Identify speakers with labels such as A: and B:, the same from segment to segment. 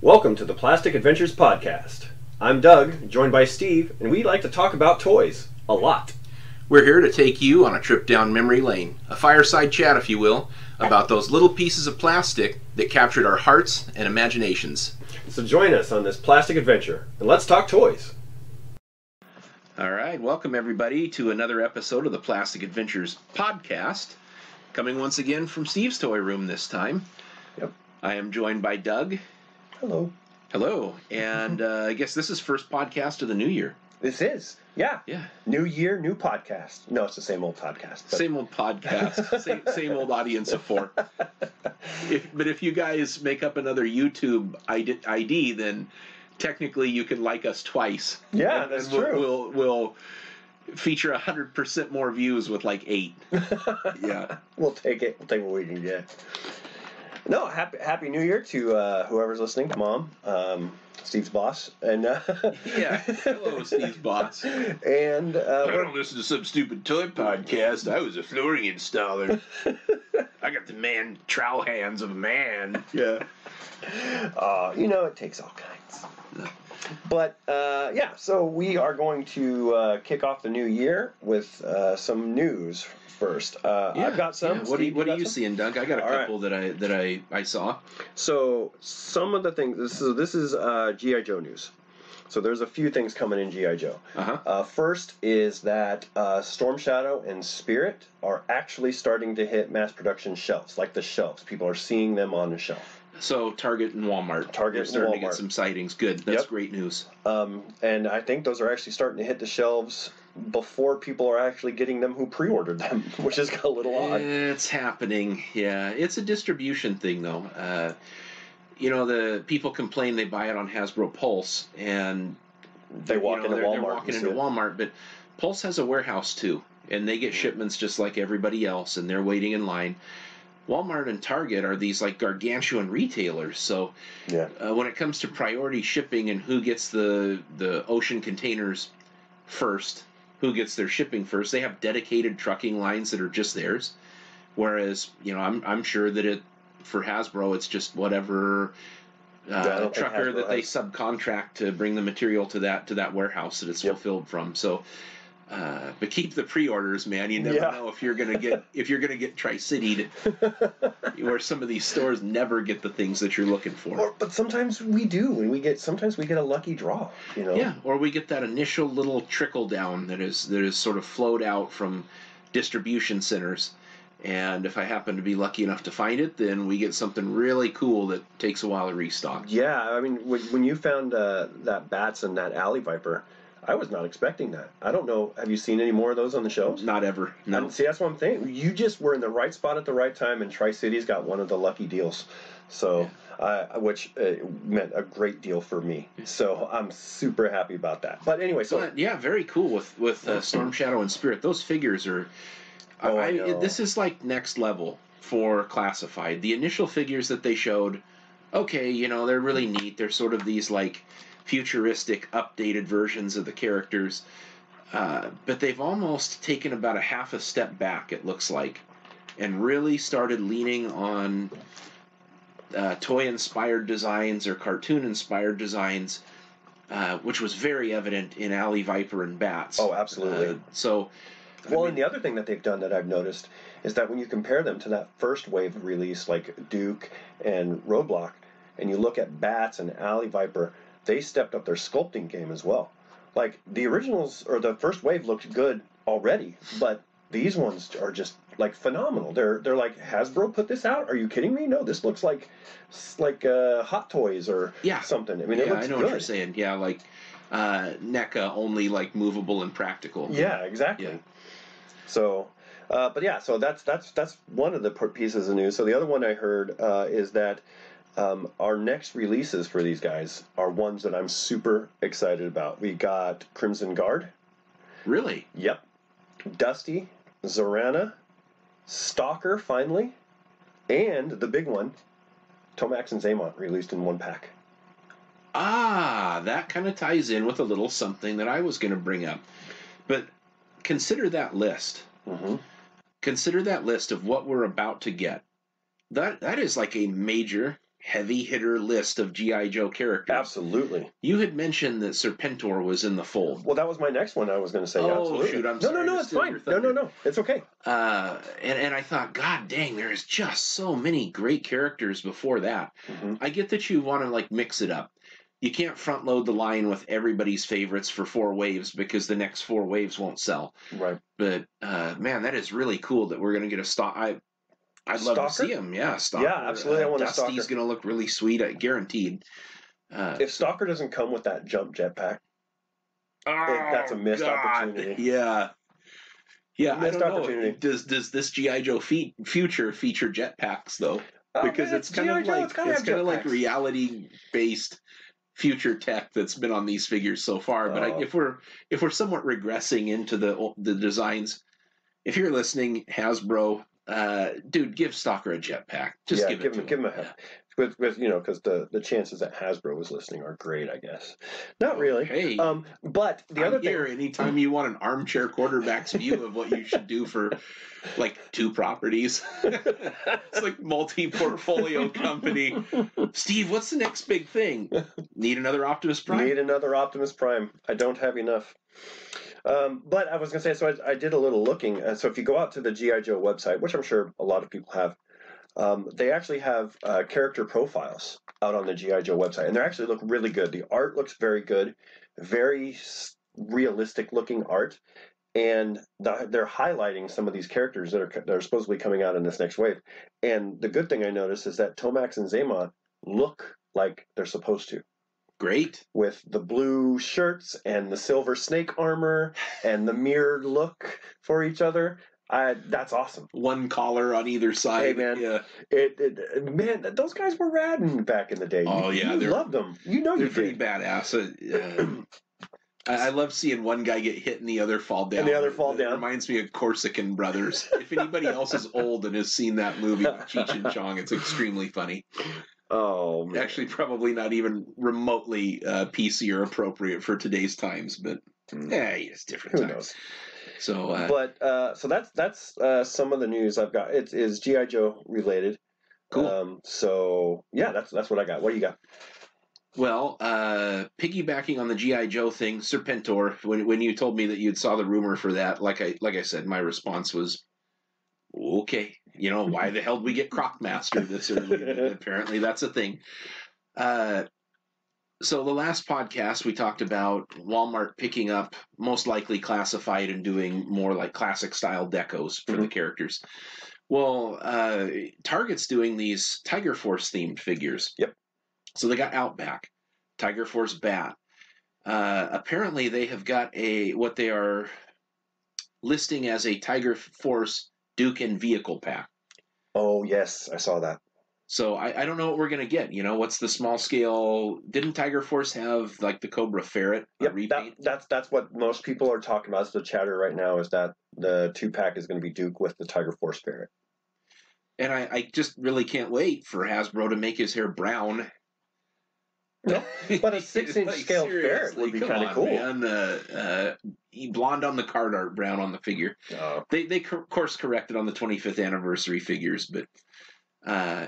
A: Welcome to the Plastic Adventures Podcast. I'm Doug, joined by Steve, and we like to talk about toys. A lot.
B: We're here to take you on a trip down memory lane, a fireside chat, if you will, about those little pieces of plastic that captured our hearts and imaginations.
A: So join us on this plastic adventure, and let's talk toys.
B: All right, welcome everybody to another episode of the Plastic Adventures Podcast, coming once again from Steve's Toy Room this time.
A: Yep.
B: I am joined by Doug.
A: Hello.
B: Hello, and I guess this is first podcast of the new year.
C: This is, yeah.
B: Yeah.
C: New year, new podcast. No, it's the same old podcast. But...
B: Same old podcast, same old audience of four. But if you guys make up another YouTube ID, then technically you can like us twice.
C: Yeah, that's true.
B: We'll feature 100% more views with like 8. Yeah.
C: We'll take it. We'll take what we can get. No, happy New Year to whoever's listening. Mom, Steve's boss, and
B: yeah, hello, Steve's boss.
C: And
B: I don't listen to some stupid toy podcast. I was a flooring installer. I got the man trowel hands of a man.
C: Yeah. It takes all kinds. But yeah, so we are going to kick off the new year with some news first. I've got some.
B: Yeah. What are you seeing, Doug? I got a couple that I saw.
C: So some of the things. This is G.I. Joe news. So there's a few things coming in G.I. Joe.
B: Uh-huh.
C: First is that Storm Shadow and Spirit are actually starting to hit mass production shelves, like the shelves. People are seeing them on the shelf.
B: So Target and Walmart.
C: They're
B: starting to get some sightings. Good. That's great news.
C: And I think those are actually starting to hit the shelves before people are actually getting them who pre-ordered them, which is a little odd.
B: It's happening. Yeah. It's a distribution thing, though. The people complain they buy it on Hasbro Pulse, and
C: they're walking into
B: Walmart, but Pulse has a warehouse too, and they get shipments just like everybody else, and they're waiting in line. Walmart and Target are these like gargantuan retailers, so when it comes to priority shipping and who gets the ocean containers first, who gets their shipping first, they have dedicated trucking lines that are just theirs. Whereas, I'm sure that for Hasbro, it's just whatever trucker that they subcontract to bring the material to that warehouse that it's fulfilled from. So, but keep the pre-orders, man. You never know if you're gonna get Tri-City'd, where some of these stores never get the things that you're looking for.
C: But sometimes we do, and sometimes we get a lucky draw.
B: Yeah, or we get that initial little trickle down that is sort of flowed out from distribution centers. And if I happen to be lucky enough to find it, then we get something really cool that takes a while to restock.
C: Yeah, I mean, when you found that Bats and that Alley Viper, I was not expecting that. I don't know. Have you seen any more of those on the shelves?
B: Not ever. No.
C: See, that's what I'm thinking. You just were in the right spot at the right time, and Tri-City's got one of the lucky deals. So, which meant a great deal for me. So I'm super happy about that. But anyway,
B: very cool with Storm Shadow and Spirit. Those figures are. This is like next level for classified. The initial figures that they showed, they're really neat. They're sort of these like futuristic, updated versions of the characters. But they've almost taken about a half a step back, it looks like, and really started leaning on toy-inspired designs or cartoon-inspired designs, which was very evident in Alley Viper and Bats.
C: Oh, absolutely. And the other thing that they've done that I've noticed is that when you compare them to that first wave release, like Duke and Roadblock, and you look at Bats and Alley Viper, they stepped up their sculpting game as well. Like, the originals, or the first wave looked good already, but these ones are just, like, phenomenal. They're like, Hasbro put this out? Are you kidding me? No, this looks like Hot Toys or something. I mean, it looks good.
B: I know what you're saying. Yeah, like NECA, only, like, movable and practical.
C: Yeah, exactly. Yeah. So, so that's one of the pieces of news. So the other one I heard is that our next releases for these guys are ones that I'm super excited about. We got Crimson Guard.
B: Really?
C: Yep. Dusty, Zorana, Stalker finally, and the big one, Tomax and Zaymont released in one pack.
B: That kind of ties in with a little something that I was going to bring up. But consider that list.
C: Mm-hmm.
B: Consider that list of what we're about to get. That is like a major heavy hitter list of G.I. Joe characters.
C: Absolutely.
B: You had mentioned that Serpentor was in the fold.
C: Well, that was my next one I was going to say.
B: Oh,
C: absolutely.
B: Shoot, I'm sorry.
C: No, it's fine. No, it's okay.
B: And I thought, God dang, there's just so many great characters before that. Mm-hmm. I get that you want to, like, mix it up. You can't front load the line with everybody's favorites for 4 waves because the next 4 waves won't sell.
C: Right.
B: But, man, that is really cool that we're going to get a stock. I'd love to see him. Yeah, Stalker.
C: Yeah, absolutely. I want
B: Dusty's
C: a Stalker.
B: Dusty's going to look really sweet, guaranteed.
C: If Stalker doesn't come with that jump jetpack, that's a missed opportunity.
B: Yeah. Yeah,
C: missed
B: I don't
C: opportunity.
B: know. Does this G.I. Joe future feature jetpacks, though? Because it's kind of like reality-based future tech that's been on these figures so far. But if we're somewhat regressing into the designs, if you're listening, Hasbro, dude, give Stalker a jetpack. Just give him
C: a with because the chances that Hasbro is listening are great, I guess. Not really.
B: Hey,
C: but the other thing,
B: anytime you want an armchair quarterback's view of what you should do for like 2 properties, it's like multi-portfolio company. Steve, what's the next big thing? Need another Optimus Prime?
C: Need another Optimus Prime. I don't have enough. But I was going to say, so I did a little looking. So if you go out to the G.I. Joe website, which I'm sure a lot of people have, they actually have character profiles out on the G.I. Joe website, and they actually look really good. The art looks very good, very realistic looking art, and they're highlighting some of these characters that are supposedly coming out in this next wave. And the good thing I noticed is that Tomax and Xamot look like they're supposed to.
B: Great.
C: With the blue shirts and the silver snake armor and the mirrored look for each other. That's awesome.
B: One collar on either side.
C: Hey, man.
B: Yeah.
C: Man, those guys were rad back in the day.
B: Oh, yeah.
C: You loved them. They're
B: pretty badass. I love seeing one guy get hit and the other fall down. It reminds me of Corsican Brothers. If anybody else is old and has seen that movie with Cheech and Chong, it's extremely funny.
C: Oh, man.
B: Actually, probably not even remotely PC or appropriate for today's times, but it's different times. Who knows? So,
C: so that's some of the news I've got. It is G.I. Joe related.
B: Cool.
C: So yeah, that's what I got. What do you got?
B: Well, piggybacking on the G.I. Joe thing, Serpentor. When you told me that you'd saw the rumor for that, like I said, my response was, okay. Why the hell did we get Crocmaster this early? Apparently, that's a thing. So the last podcast we talked about Walmart picking up most likely classified and doing more like classic style decos for the characters. Well, Target's doing these Tiger Force themed figures.
C: Yep.
B: So they got Outback, Tiger Force Bat. Apparently they have got what they are listing as a Tiger Force Duke and Vehicle pack.
C: Oh yes, I saw that.
B: So I don't know what we're going to get. What's the small scale? Didn't Tiger Force have like the Cobra Ferret repaint?
C: That's what most people are talking about. It's the chatter right now is that the 2-pack is going to be Duke with the Tiger Force Ferret.
B: And I just really can't wait for Hasbro to make his hair brown.
C: No, but a 6-inch scale ferret would be kind of cool.
B: Man. Blonde on the card art, brown on the figure.
C: Oh.
B: They course corrected on the 25th anniversary figures, but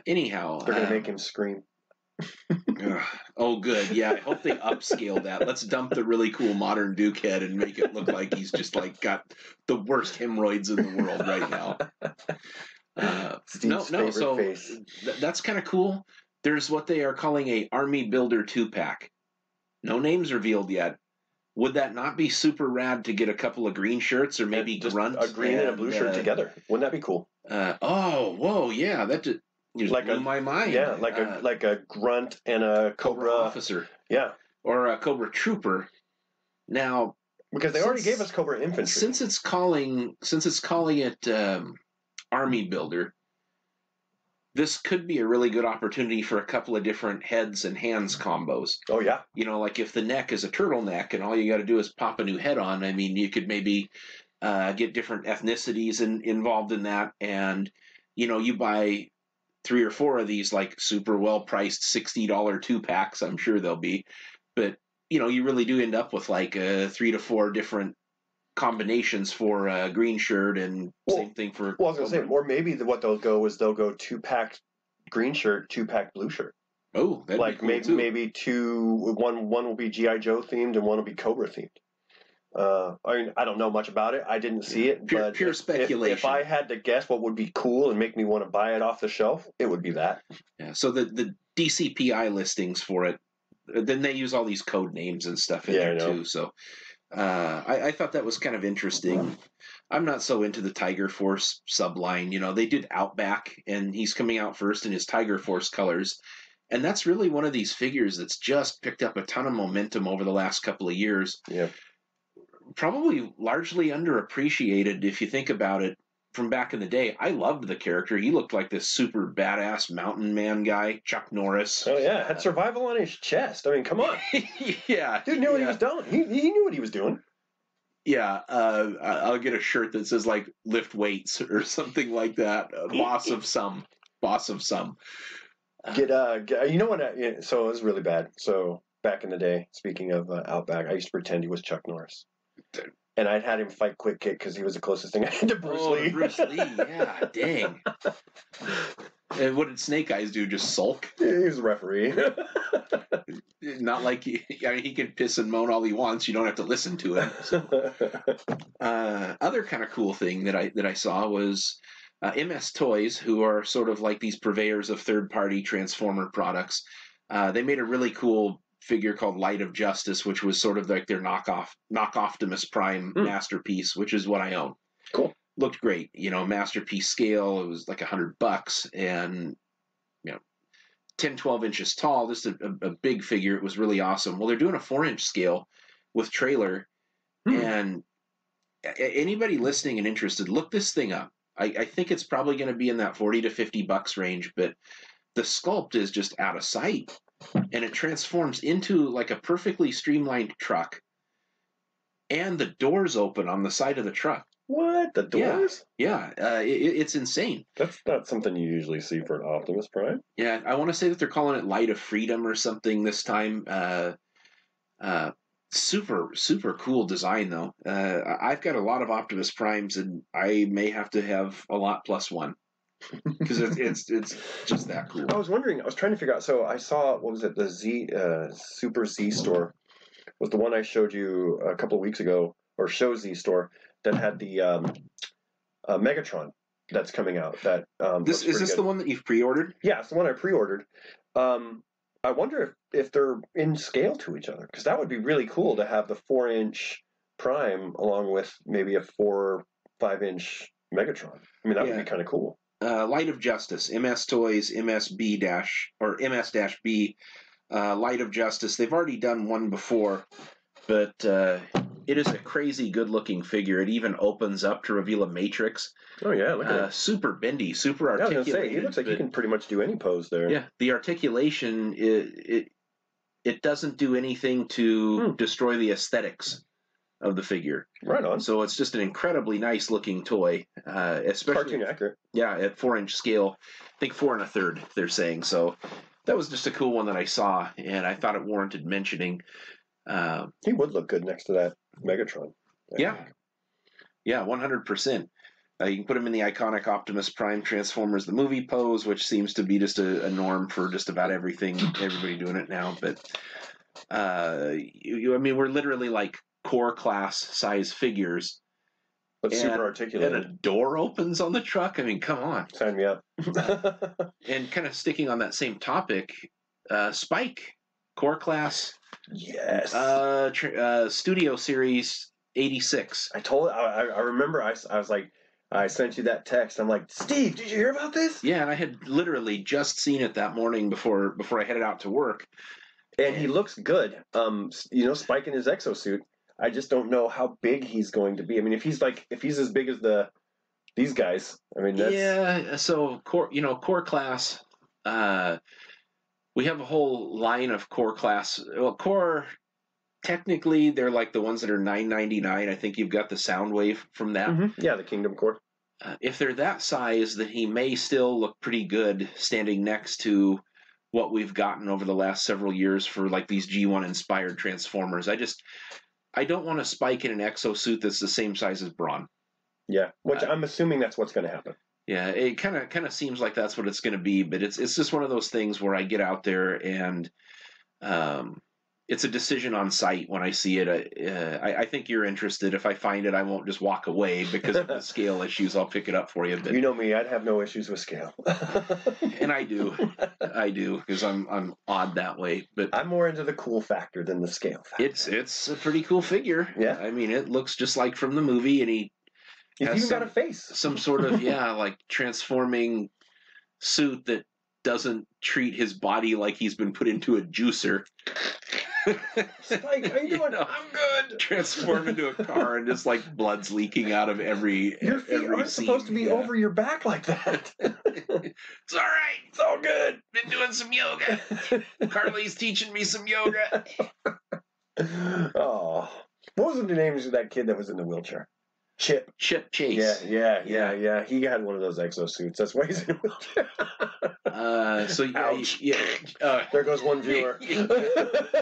B: anyhow,
C: they're gonna make him scream.
B: Oh, good. Yeah, I hope they upscale that. Let's dump the really cool modern Duke head and make it look like he's just like got the worst hemorrhoids in the world right now. That's kind of cool. There's what they are calling a Army Builder 2-pack. No names revealed yet. Would that not be super rad to get a couple of green shirts or maybe
C: just
B: Grunt?
C: A green and a blue shirt together. Wouldn't that be cool?
B: Whoa, yeah. That just blew my mind.
C: Yeah, like a Grunt and a Cobra
B: officer.
C: Yeah.
B: Or a Cobra Trooper. Now,
C: because they already gave us Cobra Infantry.
B: Since it's calling it Army Builder, this could be a really good opportunity for a couple of different heads and hands combos.
C: Oh, yeah.
B: Like if the neck is a turtleneck and all you got to do is pop a new head on, I mean, you could maybe get different ethnicities involved in that. And, you buy 3 or 4 of these, like, super well-priced $60 2-packs, I'm sure they'll be. But, you really do end up with, like, 3 to 4 different combinations for a green shirt and same thing for...
C: Well, I was going to say, or maybe what they'll go 2-pack green shirt, 2-pack blue shirt.
B: Oh, that'd
C: like
B: be cool too.
C: maybe one will be GI Joe themed and one will be Cobra themed. I mean, I don't know much about it. I didn't see it, but
B: pure speculation.
C: If I had to guess what would be cool and make me want to buy it off the shelf, it would be that.
B: Yeah. So the DCPI listings for it, then they use all these code names and stuff in there too. So I thought that was kind of interesting. I'm not so into the Tiger Force subline. You know, they did Outback, and he's coming out first in his Tiger Force colors. And that's really one of these figures that's just picked up a ton of momentum over the last couple of years.
C: Yeah.
B: Probably largely underappreciated if you think about it from back in the day. I loved the character. He looked like this super badass mountain man guy, Chuck Norris.
C: Oh, yeah. Had survival on his chest. I mean, come on.
B: Yeah.
C: Dude knew what he was doing. He knew what he was doing.
B: Yeah. I'll get a shirt that says, like, lift weights or something like that. Boss of some.
C: You know what? So it was really bad. So back in the day, speaking of Outback, I used to pretend he was Chuck Norris. And I'd had him fight Quick Kick because he was the closest thing I had to Bruce Lee.
B: Bruce Lee, yeah, dang. And what did Snake Eyes do? Just sulk?
C: Yeah, he was a referee.
B: Not like he can piss and moan all he wants. You don't have to listen to him. So. Other kind of cool thing that I saw was MS Toys, who are sort of like these purveyors of third-party Transformer products. They made a really cool figure called Light of Justice, which was sort of like their knock Optimus Prime masterpiece, which is what I own.
C: Cool.
B: Looked great, masterpiece scale. It was like $100, and 10, 12 inches tall. Just a big figure. It was really awesome. Well, they're doing a 4-inch scale with trailer, and anybody listening and interested, look this thing up. I think it's probably going to be in that $40 to $50 range, but the sculpt is just out of sight. And it transforms into like a perfectly streamlined truck. And the doors open on the side of the truck.
C: What? The doors?
B: Yeah. It's insane.
C: That's not something you usually see for an Optimus Prime.
B: Yeah, I want to say that they're calling it Light of Freedom or something this time. Super, super cool design, though. I've got a lot of Optimus Primes, and I may have to have a lot plus one. Because it's just that cool.
C: I was trying to figure out. So I saw, what was it? The Super Z store was the one I showed you a couple of weeks ago, or Show Z store that had the Megatron that's coming out. That
B: is this good. The one that you've pre-ordered?
C: Yeah, it's the one I pre-ordered. I wonder if they're in scale to each other, because that would be really cool to have the 4-inch Prime along with maybe a 4 or 5-inch Megatron. I mean, that would be kind of cool.
B: Light of Justice, MS Toys, MS-B or MS-B, Light of Justice. They've already done one before, but it is a crazy good-looking figure. It even opens up to reveal a matrix.
C: Oh, yeah, look at it.
B: Super bendy, super articulated.
C: I was going to say, he looks like he can pretty much do any pose there.
B: Yeah, the articulation, it doesn't do anything to destroy the aesthetics of the figure.
C: Right on.
B: So it's just an incredibly nice looking toy, especially
C: cartoon accurate.
B: Yeah, at 4-inch scale. I think 4 1/3 they're saying. So that was just a cool one that I saw, and I thought it warranted mentioning.
C: He would look good next to that Megatron.
B: Yeah, 100%. You can put him in the iconic Optimus Prime Transformers the movie pose, which seems to be just a norm for just about everything. Everybody doing it now, but I mean, we're literally like core class size figures.
C: But super articulated.
B: And a door opens on the truck. I mean, come on.
C: Sign me up.
B: And kind of sticking on that same topic, Spike, core class.
C: Yes.
B: Studio Series 86.
C: I remember I was like, I sent you that text. I'm like, Steve, did you hear about this?
B: Yeah, and I had literally just seen it that morning before I headed out to work.
C: And he looks good. Spike in his exosuit. I just don't know how big he's going to be. I mean, if he's as big as these guys, I mean, that's...
B: Yeah, so core class, we have a whole line of core class. Well, core, technically, they're like the ones that are $9.99. I think you've got the Soundwave from that.
C: Mm-hmm. Yeah, the Kingdom Core.
B: If they're that size, then he may still look pretty good standing next to what we've gotten over the last several years for like these G1 inspired Transformers. I don't want to Spike in an exosuit that's the same size as Brawn.
C: Yeah, which I'm assuming that's what's going to happen.
B: Yeah, it kind of seems like that's what it's going to be, but it's just one of those things where I get out there and it's a decision on site when I see it. I think you're interested. If I find it, I won't just walk away because of the scale issues. I'll pick it up for you. But,
C: you know me, I'd have no issues with scale.
B: And I do, because I'm odd that way. But
C: I'm more into the cool factor than the scale factor.
B: It's a pretty cool figure.
C: Yeah,
B: I mean, it looks just like from the movie, and he's
C: even got a face,
B: some sort of like transforming suit that doesn't treat his body like he's been put into a juicer.
C: Spike, how you doing? I'm good.
B: Transform into a car and just like blood's leaking out of every.
C: Your feet aren't supposed to be over your back like that.
B: It's all right. It's all good. Been doing some yoga. Carly's teaching me some yoga.
C: Oh, what was the name of that kid that was in the wheelchair? Chip
B: Chase.
C: Yeah. He had one of those exosuits. That's why he's in a wheelchair. There goes one viewer.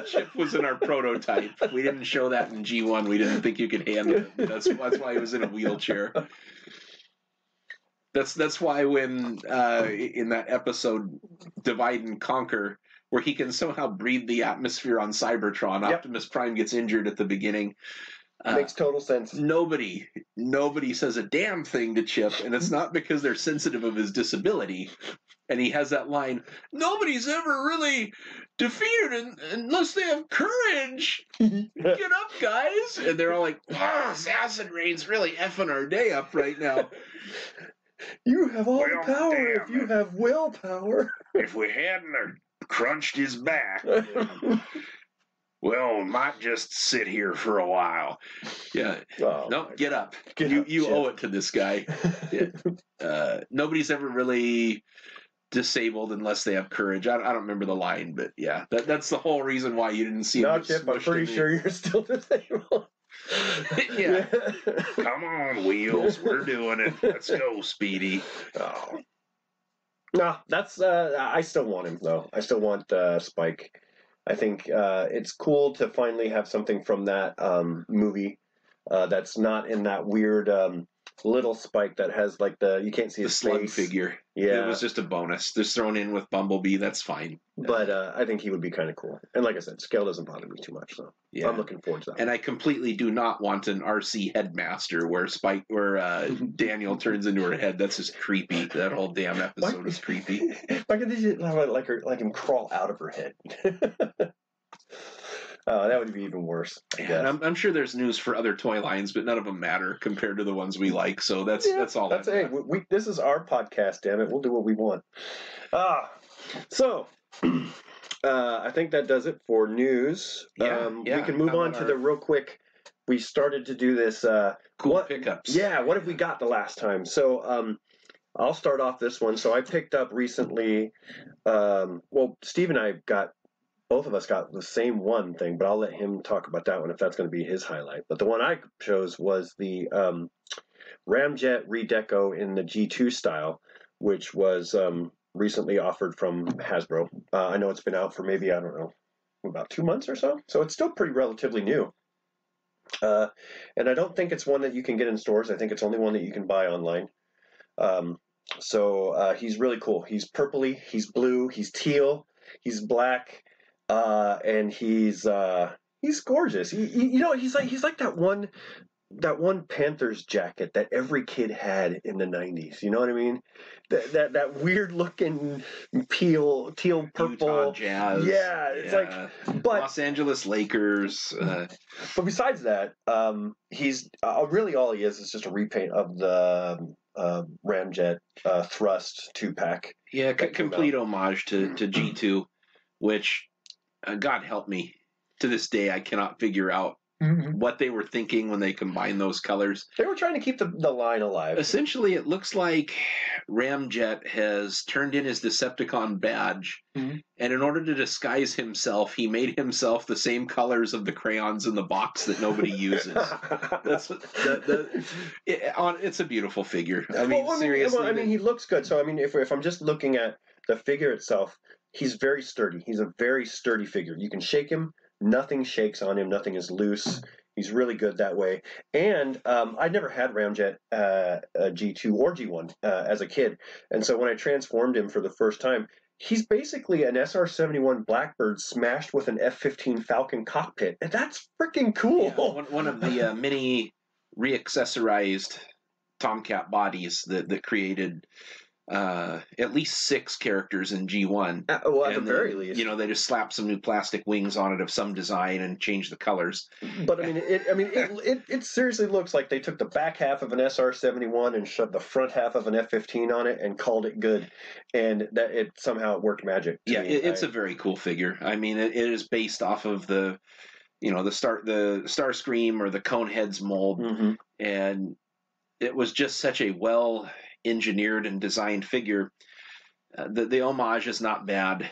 B: Chip was in our prototype. We didn't show that in G1. We didn't think you could handle it. That's why he was in a wheelchair. That's why when in that episode Divide and Conquer, where he can somehow breathe the atmosphere on Cybertron, Optimus Prime gets injured at the beginning.
C: Makes total sense.
B: Nobody says a damn thing to Chip, and it's not because they're sensitive of his disability. And he has that line, nobody's ever really defeated unless they have courage. Get up, guys. And they're all like, wow, this acid rain's really effing our day up right now.
C: You have all the power if you have willpower.
B: If we hadn't crunched his back... Well, we might just sit here for a while. Yeah. Oh, no, get up. You owe it to this guy. Nobody's ever really disabled unless they have courage. I don't remember the line, but yeah, that's the whole reason why you didn't see him.
C: No, Chip, I'm pretty sure you're still disabled.
B: Yeah. Come on, Wheels. We're doing it. Let's go, Speedy.
C: Oh. No, that's... I still want him, though. I still want Spike. I think it's cool to finally have something from that movie that's not in that weird little Spike that has like you can't see his
B: slug
C: face.
B: Figure.
C: Yeah,
B: it was just a bonus. Just thrown in with Bumblebee. That's fine.
C: But I think he would be kind of cool. And like I said, scale doesn't bother me too much, so yeah. I'm looking forward to that.
B: And I completely do not want an RC headmaster where Daniel turns into her head. That's just creepy. That whole damn episode is creepy.
C: Why can't they just like him crawl out of her head? That would be even worse.
B: Yeah, and I'm sure there's news for other toy lines, but none of them matter compared to the ones we like. So that's all.
C: That's it. This is our podcast. Damn it, we'll do what we want. So I think that does it for news. We can move on to the real quick. We started to do this
B: cool pickups.
C: Yeah, what have we got the last time? So I'll start off this one. So I picked up recently. Steve and I both of us got the same one thing, but I'll let him talk about that one if that's going to be his highlight. But the one I chose was the Ramjet Redeco in the G2 style, which was recently offered from Hasbro. I know it's been out for maybe, I don't know, about 2 months or so. So it's still pretty relatively new. And I don't think it's one that you can get in stores. I think it's only one that you can buy online. So he's really cool. He's purpley, he's blue, he's teal, he's black. And he's gorgeous. He's like that one Panthers jacket that every kid had in the 90s. You know what I mean? That weird looking teal purple
B: Utah Jazz.
C: Yeah, it's like
B: Los Angeles Lakers.
C: But besides that, he's really all he is just a repaint of the Ramjet Thrust 2-pack.
B: Yeah, complete homage to G2, which. God help me. To this day, I cannot figure out what they were thinking when they combined those colors.
C: They were trying to keep the line alive.
B: Essentially, it looks like Ramjet has turned in his Decepticon badge, and in order to disguise himself, he made himself the same colors of the crayons in the box that nobody uses. It's a beautiful figure. I mean, seriously.
C: He looks good. So, I mean, if I'm just looking at the figure itself, he's very sturdy. He's a very sturdy figure. You can shake him. Nothing shakes on him. Nothing is loose. He's really good that way. And I'd never had Ramjet G2 or G1 as a kid. And so when I transformed him for the first time, he's basically an SR-71 Blackbird smashed with an F-15 Falcon cockpit. And that's freaking cool.
B: Yeah, one of the many reaccessorized Tomcat bodies that created at least 6 characters in G1.
C: Well, at the very least.
B: They just slapped some new plastic wings on it of some design and changed the colors.
C: But it seriously looks like they took the back half of an SR-71 and shoved the front half of an F-15 on it and called it good, and that it somehow worked magic.
B: It's a very cool figure. I mean, it is based off of the Starscream or the Coneheads mold, and it was just such a well engineered and designed figure. The homage is not bad.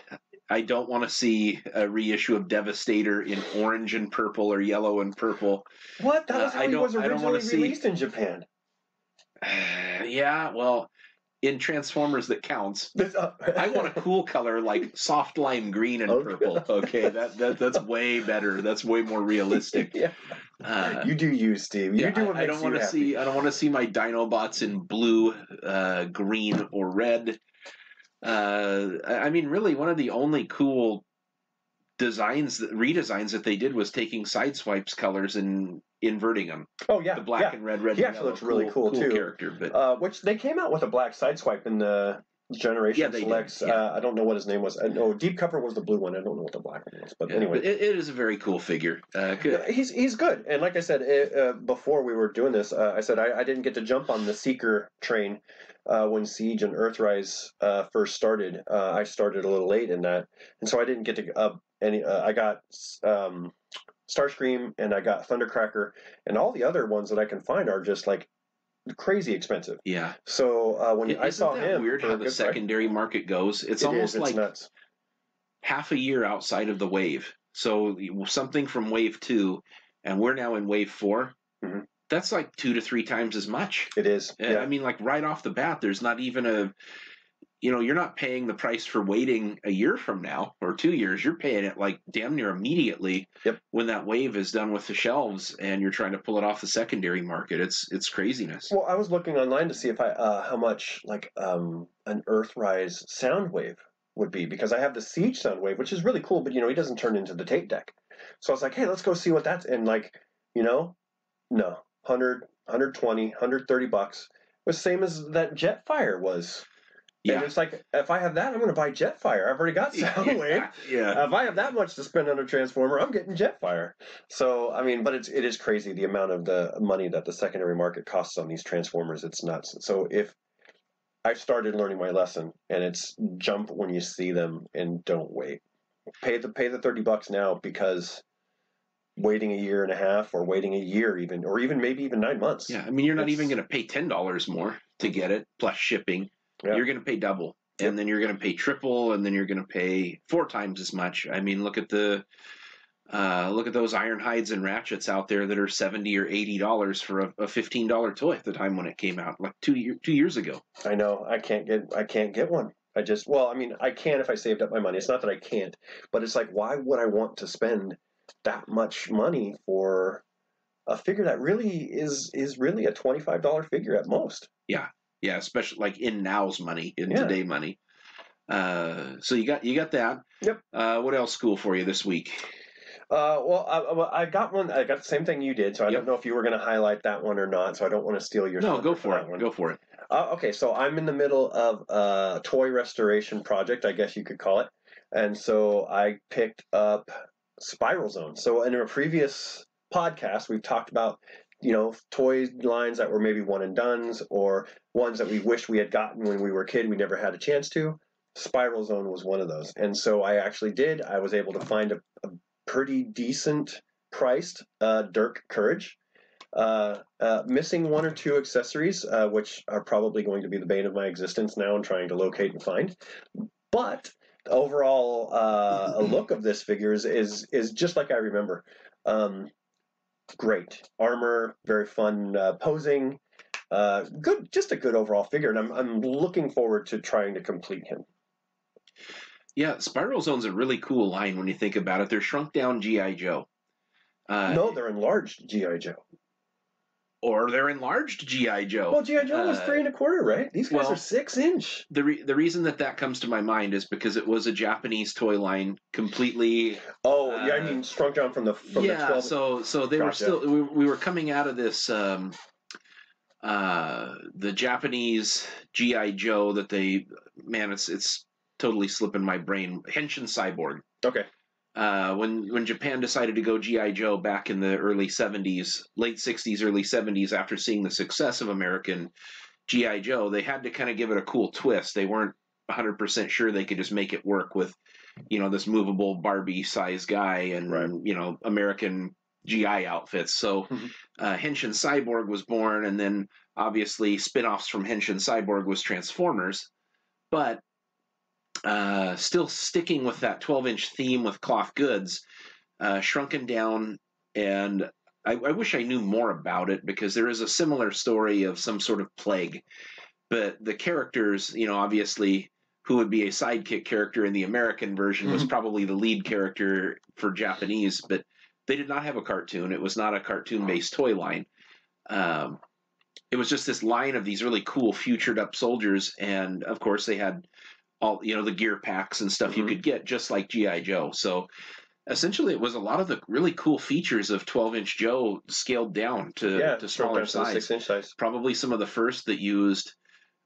B: I don't want to see a reissue of Devastator in orange and purple or yellow and purple.
C: What? That was how he was originally released in Japan.
B: Yeah, well, in Transformers that counts. I want a cool color like soft lime green and purple. Okay, that's way better. That's way more realistic.
C: Yeah. You do you, Steve. You do what makes you happy.
B: I don't want to see my Dinobots in blue, green, or red. I mean, really, one of the only cool redesigns that they did was taking Sideswipe's colors and inverting them.
C: Oh yeah,
B: the black and red.
C: He actually looks really cool too.
B: Character, but
C: which they came out with a black Sideswipe in the Generation Selects. I don't know what his name was. No, Deep Cover was the blue one. I don't know what the black one was. But anyway,
B: but it is a very cool figure.
C: He's good. And like I said before we were doing this, I said I didn't get to jump on the Seeker train when Siege and Earthrise first started. I started a little late in that, and so I didn't get to I got Starscream and I got Thundercracker, and all the other ones that I can find are just like crazy expensive.
B: Yeah.
C: So when I saw him,
B: weird how the secondary market goes. It's almost like
C: nuts.
B: Half a year outside of the wave. So something from wave 2, and we're now in wave 4.
C: Mm-hmm.
B: That's like 2 to 3 times as much.
C: It is.
B: Yeah. I mean, like right off the bat, there's not even you're not paying the price for waiting a year from now or 2 years. You're paying it like damn near immediately when that wave is done with the shelves and you're trying to pull it off the secondary market. It's craziness.
C: Well, I was looking online to see if how much like an Earthrise Soundwave would be, because I have the Siege Soundwave, which is really cool, but he doesn't turn into the tape deck. So I was like, hey, let's go see what that's, and like, no, 100, 120, $130. It was the same as that Jetfire was. Yeah. And it's like, if I have that, I'm going to buy Jetfire. I've already got Soundwave.
B: Yeah.
C: If I have that much to spend on a Transformer, I'm getting Jetfire. So, I mean, but it is crazy the amount of the money that the secondary market costs on these Transformers. It's nuts. So if I started learning my lesson, and it's jump when you see them and don't wait. Pay the $30 now, because waiting a year and a half, or waiting a year even, or even maybe even 9 months.
B: Yeah, I mean, you're not even going to pay $10 more to get it, plus shipping. Yeah. You're going to pay double, and then you're going to pay triple, and then you're going to pay 4 times as much. I mean, look at those Ironhides and Ratchets out there that are $70 or $80 for a $15 toy at the time when it came out, like 2 years ago.
C: I know. I can't get one. I can if I saved up my money. It's not that I can't, but it's like, why would I want to spend that much money for a figure that really is really a $25 figure at most?
B: Yeah. Yeah, especially like in now's money, today money. So you got that.
C: Yep.
B: What else cool for you this week?
C: I got one. I got the same thing you did, so I don't know if you were going to highlight that one or not. So I don't want to steal your.
B: No, go for it. Go for it.
C: Okay, so I'm in the middle of a toy restoration project, I guess you could call it, and so I picked up Spiral Zone. So in a previous podcast, we've talked about toy lines that were maybe one and dones, or ones that we wished we had gotten when we were a kid, we never had a chance to. Spiral Zone was one of those. And so I actually did. I was able to find a pretty decent priced Dirk Courage. Missing 1 or 2 accessories, which are probably going to be the bane of my existence now in trying to locate and find. But the overall look of this figure is just like I remember. Great armor, very fun posing, just a good overall figure, and I'm looking forward to trying to complete him.
B: Yeah, Spiral Zone's a really cool line when you think about it. They're shrunk down G.I. Joe.
C: No, they're enlarged G.I. Joe.
B: Or they're enlarged G.I. Joe.
C: Well, G.I. Joe was 3 1/4, right? These guys are 6-inch.
B: The reason that comes to my mind is because it was a Japanese toy line, completely.
C: Oh, yeah, I mean shrunk down from the 12.
B: So they were still. We were coming out of this. The Japanese G.I. Joe that they. Man, it's totally slipping my brain. Henshin Cyborg.
C: Okay.
B: When Japan decided to go G.I. Joe back in the early 70s, late 60s, early 70s, after seeing the success of American G.I. Joe, they had to kind of give it a cool twist. They weren't 100% sure they could just make it work with, this movable Barbie-sized guy and, American GI outfits. So Henshin Cyborg was born, and then obviously spin-offs from Henshin Cyborg was Transformers. But still sticking with that 12-inch theme with cloth goods, shrunken down, and I wish I knew more about it, because there is a similar story of some sort of plague. But the characters, obviously, who would be a sidekick character in the American version was probably the lead character for Japanese, but they did not have a cartoon. It was not a cartoon-based toy line. It was just this line of these really cool futured-up soldiers, and, of course, they had all the gear packs and stuff you could get, just like G.I. Joe. So essentially it was a lot of the really cool features of 12-inch Joe scaled down to smaller size.
C: 6-inch size.
B: Probably some of the first that used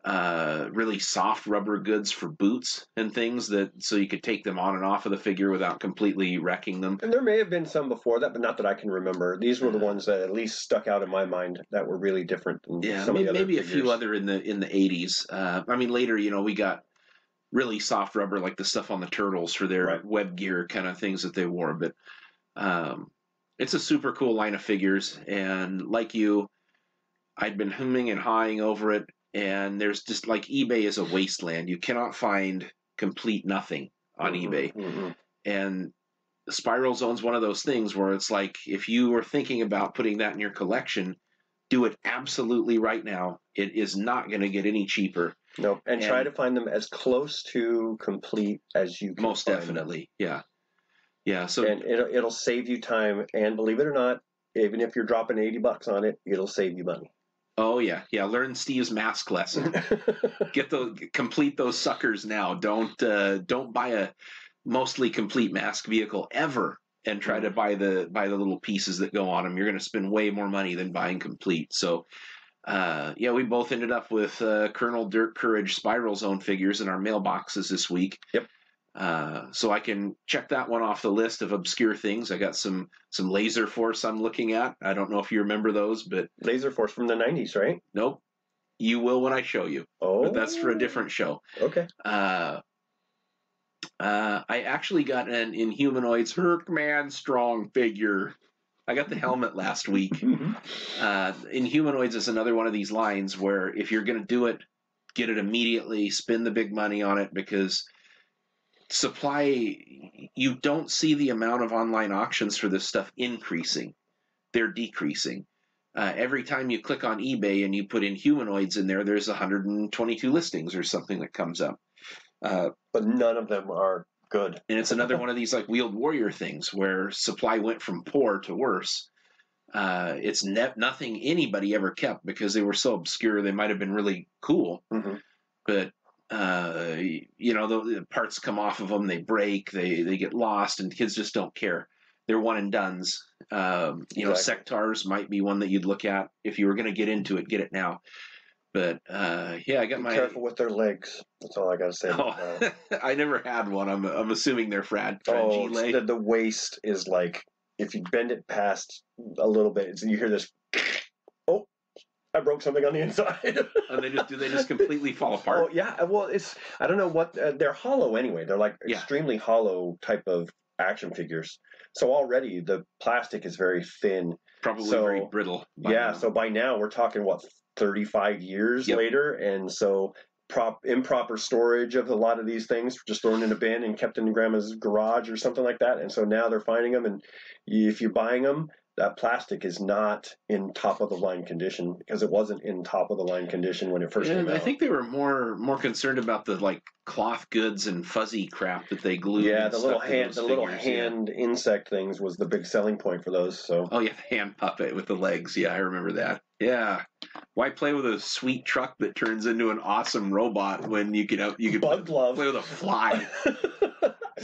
B: really soft rubber goods for boots and things, so you could take them on and off of the figure without completely wrecking them.
C: And there may have been some before that, but not that I can remember. These were the ones that at least stuck out in my mind that were really different than some of the other
B: maybe
C: figures.
B: A few other in the 80s. Later, we got really soft rubber, like the stuff on the Turtles for their web gear kind of things that they wore. But it's a super cool line of figures. And like you, I'd been humming and hawing over it. And there's just, like, eBay is a wasteland. You cannot find complete nothing on eBay. And Spiral Zone's one of those things where it's like, if you were thinking about putting that in your collection, do it absolutely right now. It is not going to get any cheaper.
C: Nope. And try to find them as close to complete as you can.
B: Most definitely. Yeah. Yeah. So,
C: and it'll save you time. And believe it or not, even if you're dropping $80 on it, it'll save you money.
B: Oh yeah. Yeah. Learn Steve's mask lesson. Complete those suckers now. Don't buy a mostly complete mask vehicle ever and try to buy the little pieces that go on them. You're going to spend way more money than buying complete. So, we both ended up with Colonel Dirk Courage Spiral Zone figures in our mailboxes this week.
C: Yep.
B: So I can check that one off the list of obscure things. I got some Laser Force I'm looking at. I don't know if you remember those, but
C: Laser Force from the 90s, right?
B: Nope. You will when I show you.
C: Oh.
B: But that's for a different show.
C: Okay.
B: I actually got an Inhumanoids Hercman Strong figure. I got the helmet last week. Inhumanoids is another one of these lines where if you're going to do it, get it immediately, spend the big money on it, because supply, you don't see the amount of online auctions for this stuff increasing. They're decreasing. Every time you click on eBay and you put Inhumanoids in there, there's 122 listings or something that comes up.
C: But none of them are good.
B: And it's another one of these like Wheeled Warrior things where supply went from poor to worse. It's nothing anybody ever kept because they were so obscure. They might have been really cool, but the parts come off of them, they break, they get lost, and kids just don't care. They're one and dones. Exactly. Sectars might be one that you'd look at if you were going to get into it. Get it now. But I got
C: Be careful with their legs. That's all I got to say.
B: I never had one. I'm assuming they're fragile.
C: Oh, the waist is like, if you bend it past a little bit, you hear this. Oh, I broke something on the inside.
B: And do they just completely fall apart?
C: Oh yeah. Well, I don't know what they're hollow anyway. They're like extremely hollow type of action figures. So already the plastic is very thin.
B: Probably very brittle.
C: So by now we're talking 35 years later, and so improper storage of a lot of these things, just thrown in a bin and kept in grandma's garage or something like that. And so now they're finding them, and if you're buying them, that plastic is not in top of the line condition, because it wasn't in top of the line condition when it first came out.
B: I think they were more concerned about the like cloth goods and fuzzy crap that they glued.
C: Yeah, the little hand insect things was the big selling point for those. So.
B: Oh yeah, the hand puppet with the legs. Yeah, I remember that. Yeah. Why play with a sweet truck that turns into an awesome robot when you could
C: bug glove.
B: Play with a fly?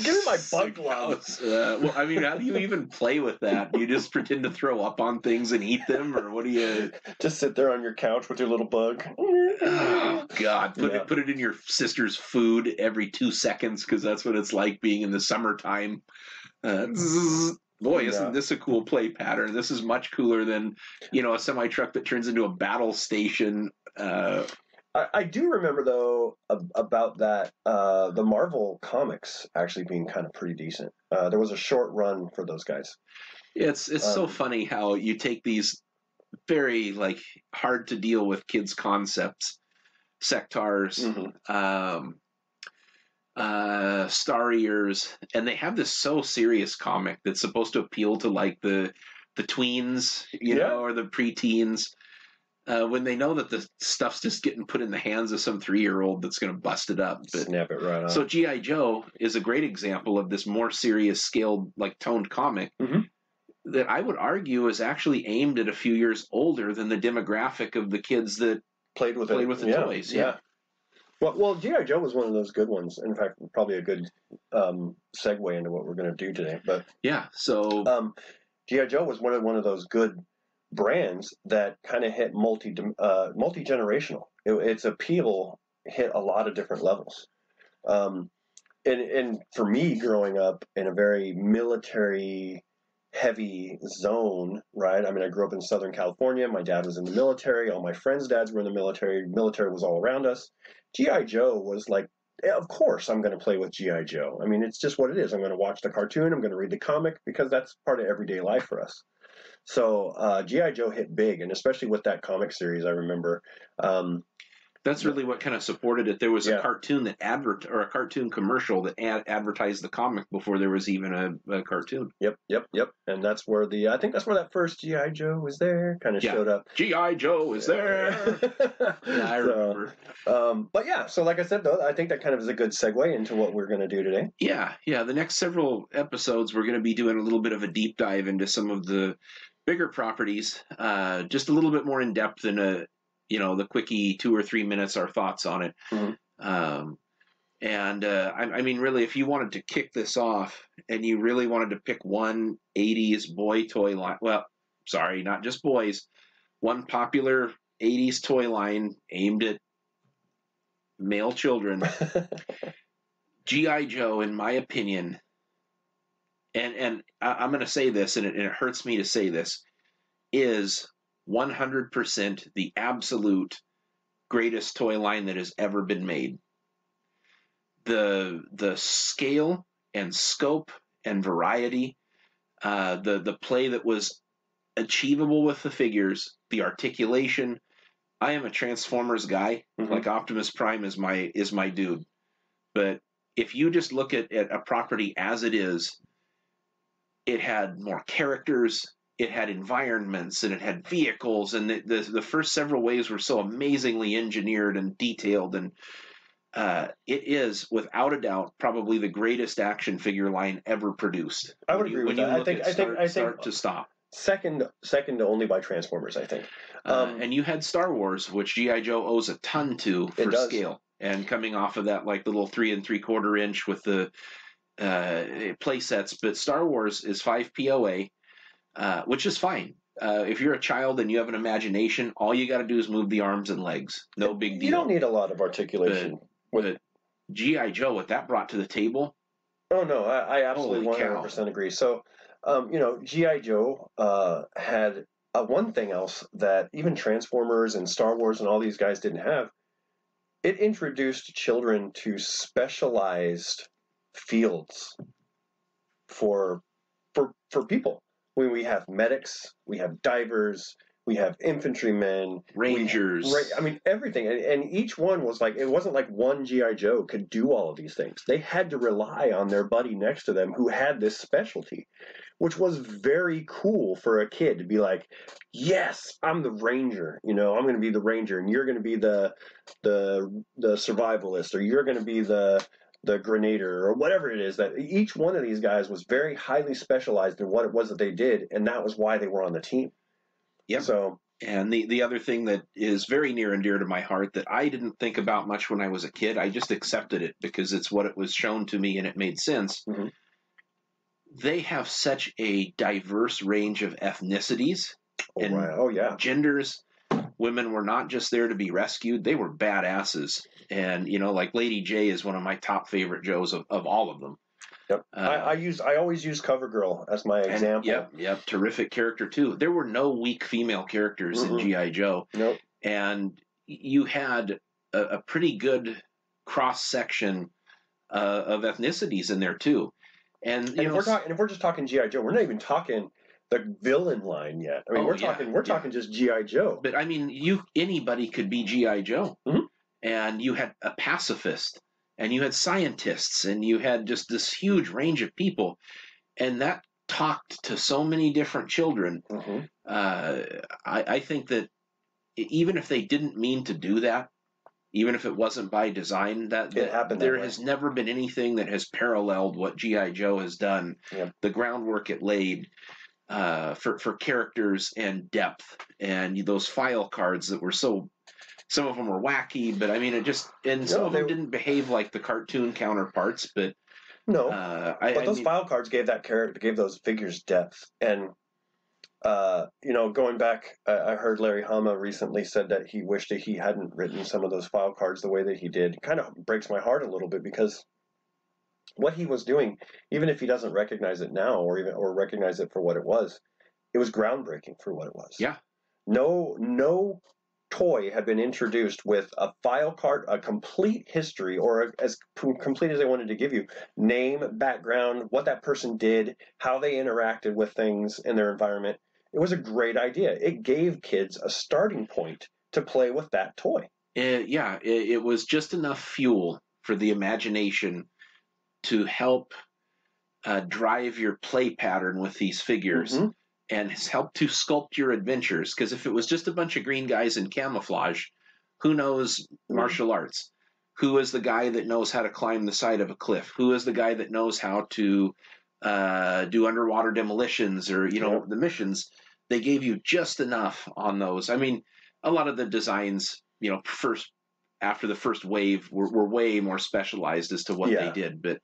C: Give me my bug gloves.
B: Well, I mean, how do you even play with that? Do you just pretend to throw up on things and eat them, or what do you?
C: Just sit there on your couch with your little bug.
B: Oh God! Put it in your sister's food every 2 seconds, because that's what it's like being in the summertime. Boy, isn't this a cool play pattern? This is much cooler than, a semi truck that turns into a battle station.
C: I do remember, though, about that, the Marvel comics actually being kind of pretty decent. There was a short run for those guys.
B: It's so funny how you take these very, hard to deal with kids' concepts, sectars, Star Ears, and they have this so serious comic that's supposed to appeal to, the tweens, or the preteens. When they know that the stuff's just getting put in the hands of some 3-year-old that's going to bust it up. But,
C: snap it right on.
B: So G.I. Joe is a great example of this more serious, scaled, toned comic that I would argue is actually aimed at a few years older than the demographic of the kids that
C: played with
B: the toys. Yeah.
C: Well, G.I. Joe was one of those good ones. In fact, probably a good segue into what we're going to do today. But
B: yeah, so
C: G.I. Joe was one of those good brands that kind of hit multi-generational. Its appeal hit a lot of different levels. And for me, growing up in a very military heavy zone, right? I mean, I grew up in Southern California. My dad was in the military. All my friends' dads were in the military. Military was all around us. G.I. Joe was like, yeah, of course I'm going to play with G.I. Joe. I mean, it's just what it is. I'm going to watch the cartoon. I'm going to read the comic, because that's part of everyday life for us. So G.I. Joe hit big, and especially with that comic series, I remember.
B: That's really what kind of supported it. There was a cartoon that a cartoon commercial that advertised the comic before there was even a cartoon.
C: Yep. And that's where I think that's where that first G.I. Joe was there kind of showed up.
B: G.I. Joe is there. I remember.
C: But yeah, so like I said, though, I think that kind of is a good segue into what we're going to do today.
B: Yeah. The next several episodes, we're going to be doing a little bit of a deep dive into some of the bigger properties, just a little bit more in depth than the quickie 2 or 3 minutes, our thoughts on it. I mean, really, if you wanted to kick this off and you really wanted to pick one 80s boy toy line, well, sorry, not just boys, one popular 80s toy line aimed at male children, G.I. Joe, in my opinion, and I'm going to say this, and it hurts me to say this, is 100% the absolute greatest toy line that has ever been made. The scale and scope and variety, the play that was achievable with the figures, the articulation. I am a Transformers guy. Like Optimus Prime is my dude. But if you just look at a property as it is, it had more characters, it had environments, and it had vehicles, and the first several waves were so amazingly engineered and detailed, and it is, without a doubt, probably the greatest action figure line ever produced.
C: I would agree with that. I think
B: start to stop.
C: Second to only by Transformers, I think.
B: And you had Star Wars, which G.I. Joe owes a ton to for scale, and coming off of that, like the little 3 3/4 inch with the play sets. But Star Wars is 5 POA. Which is fine. If you're a child and you have an imagination, all you got to do is move the arms and legs. No big deal.
C: You don't need a lot of articulation.
B: But G.I. Joe, what that brought to the table.
C: Oh, no, I absolutely 100% agree. So, G.I. Joe had one thing else that even Transformers and Star Wars and all these guys didn't have. It introduced children to specialized fields for people. We have medics, we have divers, We have infantrymen,
B: Rangers.
C: Right, I mean everything, and each one was like, it wasn't like one GI Joe could do all of these things. They had to rely on their buddy next to them who had this specialty, which was very cool for a kid to be like, yes, I'm the ranger. I'm going to be the ranger, and you're going to be the survivalist, or you're going to be the grenader, or whatever it is. That each one of these guys was very highly specialized in what it was that they did, and that was why they were on the team.
B: Yep.
C: So,
B: and the other thing that is very near and dear to my heart that I didn't think about much when I was a kid, I just accepted it because it's what it was shown to me and it made sense.
C: Mm-hmm.
B: They have such a diverse range of ethnicities and genders. Women were not just there to be rescued; they were badasses. And like Lady J is one of my top favorite Joes of all of them.
C: Yep. I always use CoverGirl as my example.
B: Yep. Terrific character too. There were no weak female characters in G.I. Joe.
C: Nope.
B: And you had a pretty good cross section of ethnicities in there too. And
C: if we're just talking G.I. Joe, we're not even talking the villain line yet. I mean, we're talking just G.I. Joe.
B: But I mean, anybody could be G.I. Joe.
C: Mm-hmm.
B: And you had a pacifist. And you had scientists, and you had just this huge range of people, and that talked to so many different children.
C: Mm-hmm.
B: I think that even if they didn't mean to do that, even if it wasn't by design, that there has never been anything that has paralleled what G.I. Joe has done.
C: Yep.
B: The groundwork it laid for characters and depth, and those file cards that were so. Some of them were wacky, but I mean, some of them didn't behave like the cartoon counterparts. But
C: no, but those file cards gave those figures depth. And going back, I heard Larry Hama recently said that he wished that he hadn't written some of those file cards the way that he did. It kind of breaks my heart a little bit because what he was doing, even if he doesn't recognize it now, or recognize it for what it was groundbreaking for what it was.
B: Yeah.
C: No toy had been introduced with a file card, a complete history, or as complete as they wanted to give you, name, background, what that person did, how they interacted with things in their environment. It was a great idea. It gave kids a starting point to play with that toy.
B: It was just enough fuel for the imagination to help drive your play pattern with these figures. Mm-hmm. And has helped to sculpt your adventures. Because if it was just a bunch of green guys in camouflage, who knows martial arts? Who is the guy that knows how to climb the side of a cliff? Who is the guy that knows how to do underwater demolitions or, the missions? They gave you just enough on those. I mean, a lot of the designs, after the first wave, were way more specialized as to what they did. But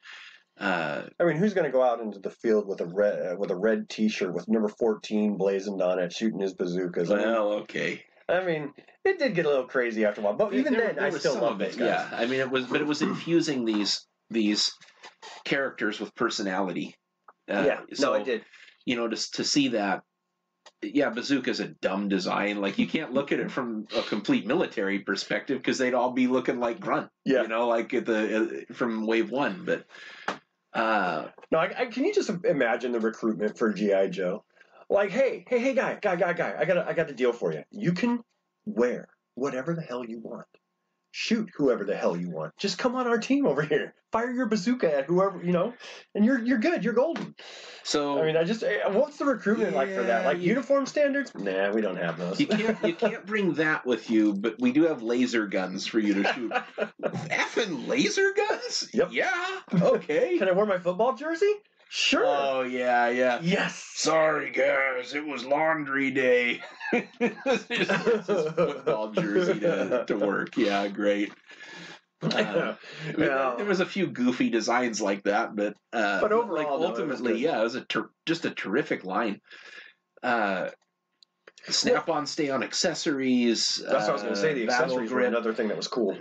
C: I mean, who's going to go out into the field with a red T-shirt with number 14 blazoned on it, shooting his bazookas?
B: Okay.
C: I mean, it did get a little crazy after a while, but even then, I still love those guys.
B: Yeah, I mean, it was infusing these characters with personality.
C: I did.
B: To see that. Yeah, bazooka's a dumb design. Like, you can't look at it from a complete military perspective because they'd all be looking like Grunt.
C: Yeah.
B: Like from Wave 1, but.
C: Can you just imagine the recruitment for G.I. Joe? Like, hey, guy, I got a deal for you. You can wear whatever the hell you want. Shoot whoever the hell you want. Just come on our team over here. Fire your bazooka at whoever, and you're good. You're golden.
B: So
C: I mean, what's the recruitment like for that? Like uniform standards? Nah, we don't have those.
B: You can't bring that with you, but we do have laser guns for you to shoot. Effing laser guns?
C: Yep.
B: Yeah. Okay.
C: Can I wear my football jersey? Sure.
B: Oh, yeah.
C: Yes.
B: Sorry, guys. It was laundry day. It's his football jersey to work. Yeah, great. There was a few goofy designs like that, but
C: overall,
B: ultimately, it was just a terrific line. Snap-on, stay-on accessories.
C: That's what I was going to say. The accessories were another thing that was cool.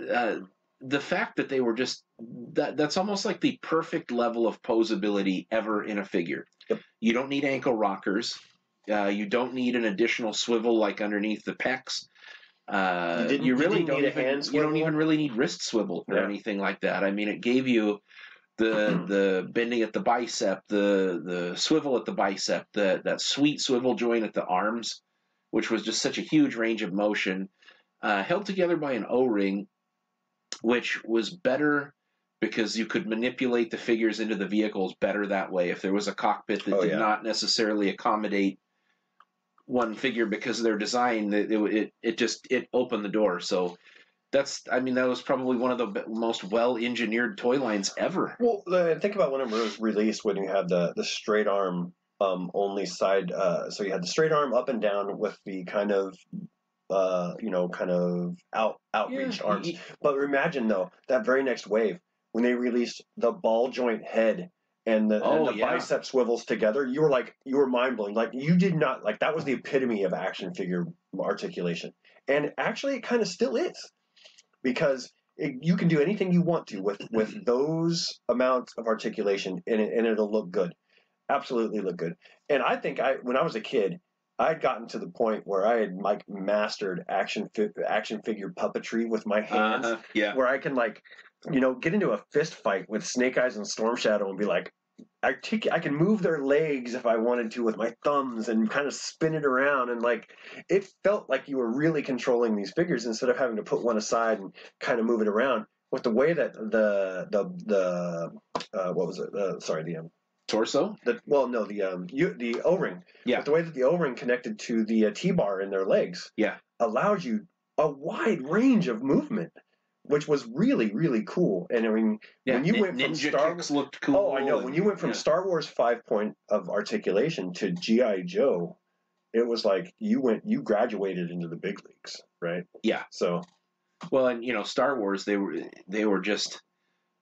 B: The fact that they were just that's almost like the perfect level of posability ever in a figure.
C: Yep.
B: You don't need ankle rockers. You don't need an additional swivel like underneath the pecs. You don't even really need wrist swivel or anything like that. I mean, it gave you the bending at the bicep, the swivel at the bicep, that sweet swivel joint at the arms. which was just such a huge range of motion, held together by an O-ring, which was better because you could manipulate the figures into the vehicles better that way. If there was a cockpit that did not necessarily accommodate one figure because of their design, it opened the door. So that was probably one of the most well-engineered toy lines ever.
C: Well, think about when it was released, when you had the straight arm only side. So you had the straight arm up and down with the kind of outreached arms. But imagine though, that very next wave, when they released the ball joint head and the bicep swivels together, you were mind blown. Like, you did not, like, that was the epitome of action figure articulation. And actually, it kind of still is, because you can do anything you want to with those amounts of articulation, and it'll look good. Absolutely look good. And I think when I was a kid, I'd gotten to the point where I had mastered action figure puppetry with my hands, where I can get into a fist fight with Snake Eyes and Storm Shadow and be like, I can move their legs if I wanted to with my thumbs and kind of spin it around, and it felt like you were really controlling these figures instead of having to put one aside and kind of move it around. With the way that the
B: torso?
C: The O-ring. Yeah. With the way that the O-ring connected to the T-bar in their legs.
B: Yeah.
C: Allowed you a wide range of movement, which was really, really cool. And I mean, when you went from
B: Ninja kicks looked cool.
C: Oh, I know. When you went from Star Wars 5 point of articulation to G.I. Joe, it was like you graduated into the big leagues, right?
B: Yeah.
C: So,
B: well, and Star Wars, they were just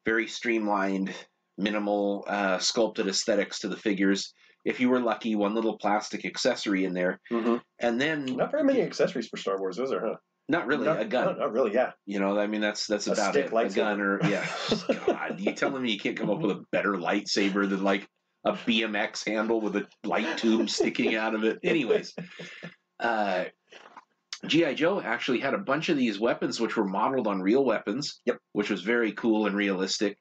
B: very streamlined, minimal, sculpted aesthetics to the figures. If you were lucky, one little plastic accessory in there, and then
C: not very many accessories for Star Wars, is there? Huh?
B: Not really. A gun.
C: Not really. Yeah.
B: That's about it. A gun or God, you telling me you can't come up with a better lightsaber than like a BMX handle with a light tube sticking out of it? Anyways, G.I. Joe actually had a bunch of these weapons which were modeled on real weapons.
C: Yep.
B: Which was very cool and realistic,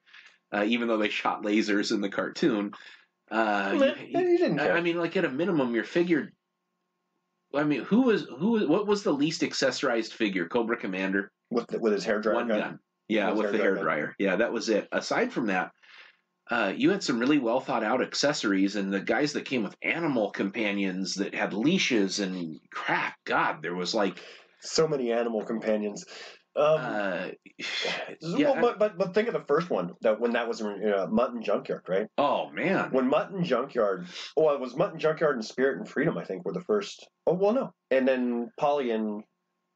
B: even though they shot lasers in the cartoon.
C: You didn't care.
B: I mean, like, at a minimum, your figure. I mean, what was the least accessorized figure? Cobra Commander
C: with his hairdryer
B: one gun. Yeah, with the hairdryer. Yeah, that was it. Aside from that, you had some really well thought out accessories, and the guys that came with animal companions that had leashes and crap. God, there was
C: so many animal companions. But think of the first one when that was Mutton Junkyard, right?
B: Oh man,
C: when Mutton Junkyard, it was Mutton Junkyard and Spirit and Freedom, I think, were the first. Oh well, no, and then Polly and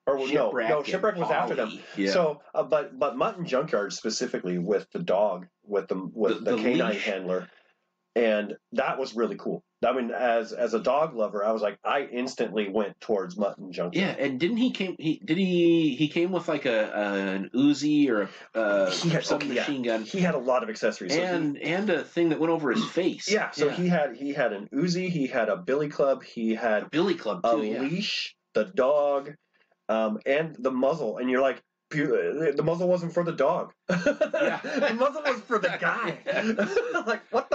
C: Shipwreck was after them. Yeah. So, but Mutton Junkyard specifically with the dog, with the canine leash handler, and that was really cool. I mean, as a dog lover, I was like, I instantly went towards Mutton Junkyard.
B: Yeah, and didn't he came with like an Uzi or some machine gun?
C: He had a lot of accessories,
B: and a thing that went over his face.
C: Yeah, so he had an Uzi, he had a billy club, he had
B: a billy club too,
C: leash, the dog, and the muzzle, and you're like, the muzzle wasn't for the dog. The muzzle was for the guy. Like, what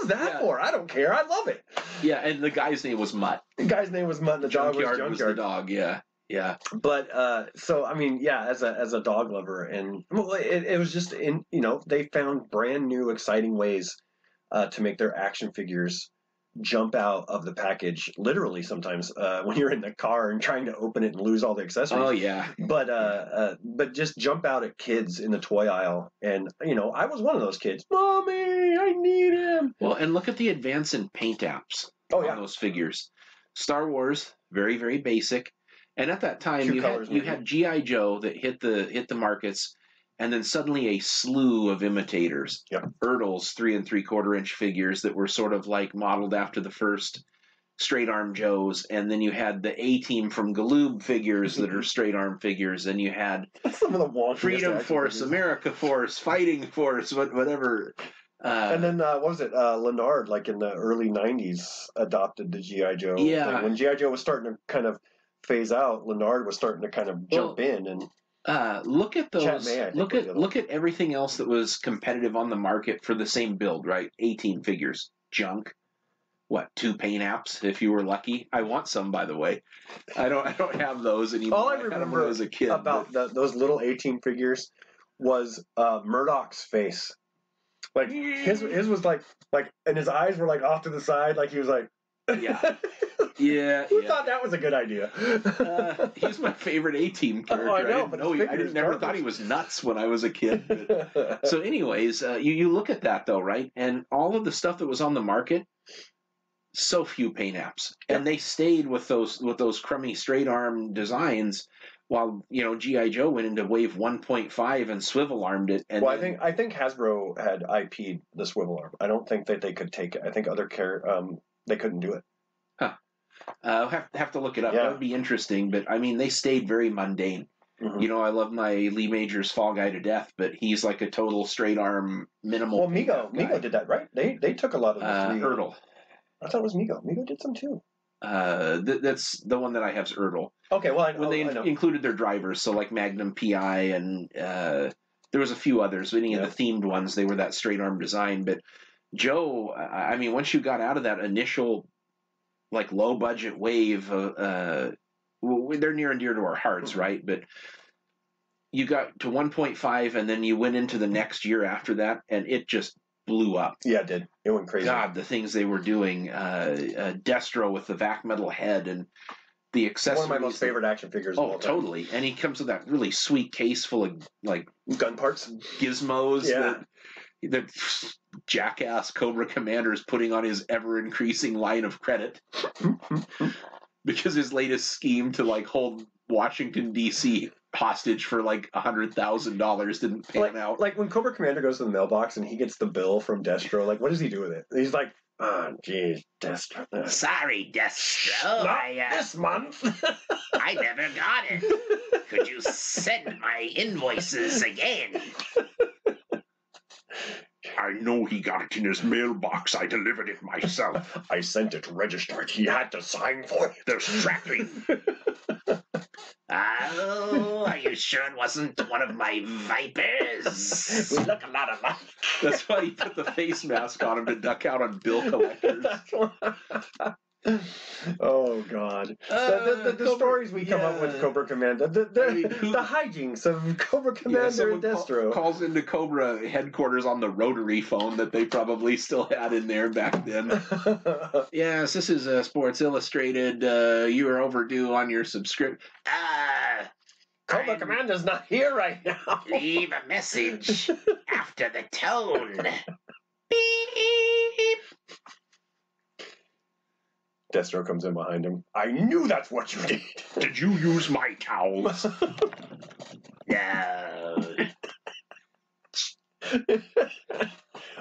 C: is that for? I don't care. I love it.
B: Yeah, and the guy's name was Mutt.
C: The guy's name was Mutt, and the dog was Junkyard.
B: Was the dog, yeah.
C: But so I mean, as a dog lover, and it was just they found brand new, exciting ways to make their action figures jump out of the package, literally sometimes when you're in the car and trying to open it and lose all the accessories.
B: Oh yeah.
C: But just jump out at kids in the toy aisle, and I was one of those kids. Mommy, I need him.
B: Well, and look at the advance in paint apps on those figures. Star Wars, very very basic, and at that time you had G.I. Joe that hit the markets. And then suddenly a slew of imitators.
C: Yep.
B: Ertles 3 3/4 inch figures that were sort of like modeled after the first straight arm Joes. And then you had the A-Team from Galoob figures that are straight arm figures. And you had
C: some of the
B: Freedom Force, figures. America Force, Fighting Force, whatever.
C: And then what was it? Leonard, like in the early 90s, adopted the G.I. Joe thing. When G.I. Joe was starting to kind of phase out, Leonard was starting to kind of jump in and.
B: Look at those. Look at everything else that was competitive on the market for the same build, right? A-Team figures, junk. 2 paint apps if you were lucky. I want some, by the way. I don't have those anymore.
C: All I remember
B: when I was a kid
C: about those little A-Team figures was Murdoch's face. Like his was like, and his eyes were like off to the side, like he was like,
B: yeah.
C: Who thought that was a good idea?
B: He's my favorite A-Team character.
C: I know,
B: I never thought he was nuts when I was a kid. But. So, anyways, you look at that though, right? And all of the stuff that was on the market, so few paint apps, and they stayed with those crummy straight arm designs. While G.I. Joe went into wave 1.5 and swivel armed it. And
C: I think Hasbro had IP'd the swivel arm. I don't think that they could take it. I think they couldn't do it.
B: Huh. I'll have to look it up.
C: Yeah.
B: That would be interesting. But I mean, they stayed very mundane. Mm-hmm. I love my Lee Majors Fall Guy to death, but he's like a total straight arm minimal.
C: Well, Mego did that, right? They took a lot of the three.
B: Hurdle.
C: I thought it was Mego. Mego did some too.
B: That's the one that I have is Hurdle.
C: Okay, well,
B: when they included their drivers, so like Magnum PI and there was a few others. Any of the themed ones, they were that straight arm design. But Joe, I mean, once you got out of that initial like low budget wave, they're near and dear to our hearts, right? But you got to 1.5, and then you went into the next year after that, and it just blew up.
C: Yeah, it did. It went crazy.
B: God, the things they were doing. Destro with the vac metal head and the accessories.
C: One of my most favorite action figures.
B: Oh, totally. And he comes with that really sweet case full of like
C: gun parts,
B: gizmos that jackass Cobra Commander is putting on his ever-increasing line of credit because his latest scheme to like hold Washington, D.C. hostage for like $100,000 didn't pan out.
C: Like when Cobra Commander goes to the mailbox and he gets the bill from Destro, like what does he do with it? He's like, oh, geez, Destro.
D: Sorry, Destro.
C: This month.
D: I never got it. Could you send my invoices again?
E: I know he got it in his mailbox. I delivered it myself.
C: I sent it registered. He had to sign for it.
E: They're strapping.
D: Oh, are you sure it wasn't one of my vipers?
C: We look a lot alike.
B: That's why he put the face mask on him to duck out on bill collectors.
C: Oh God! The stories we come up with Cobra Commander, the hijinks of Cobra Commander and Destro.
B: Calls into Cobra headquarters on the rotary phone that they probably still had in there back then. Yes, this is Sports Illustrated. You are overdue on your subscription.
C: Cobra Commander's not here right now.
D: Leave a message after the tone. Beep.
C: Destro comes in behind him. I knew that's what you did.
E: Did you use my towels?
D: No.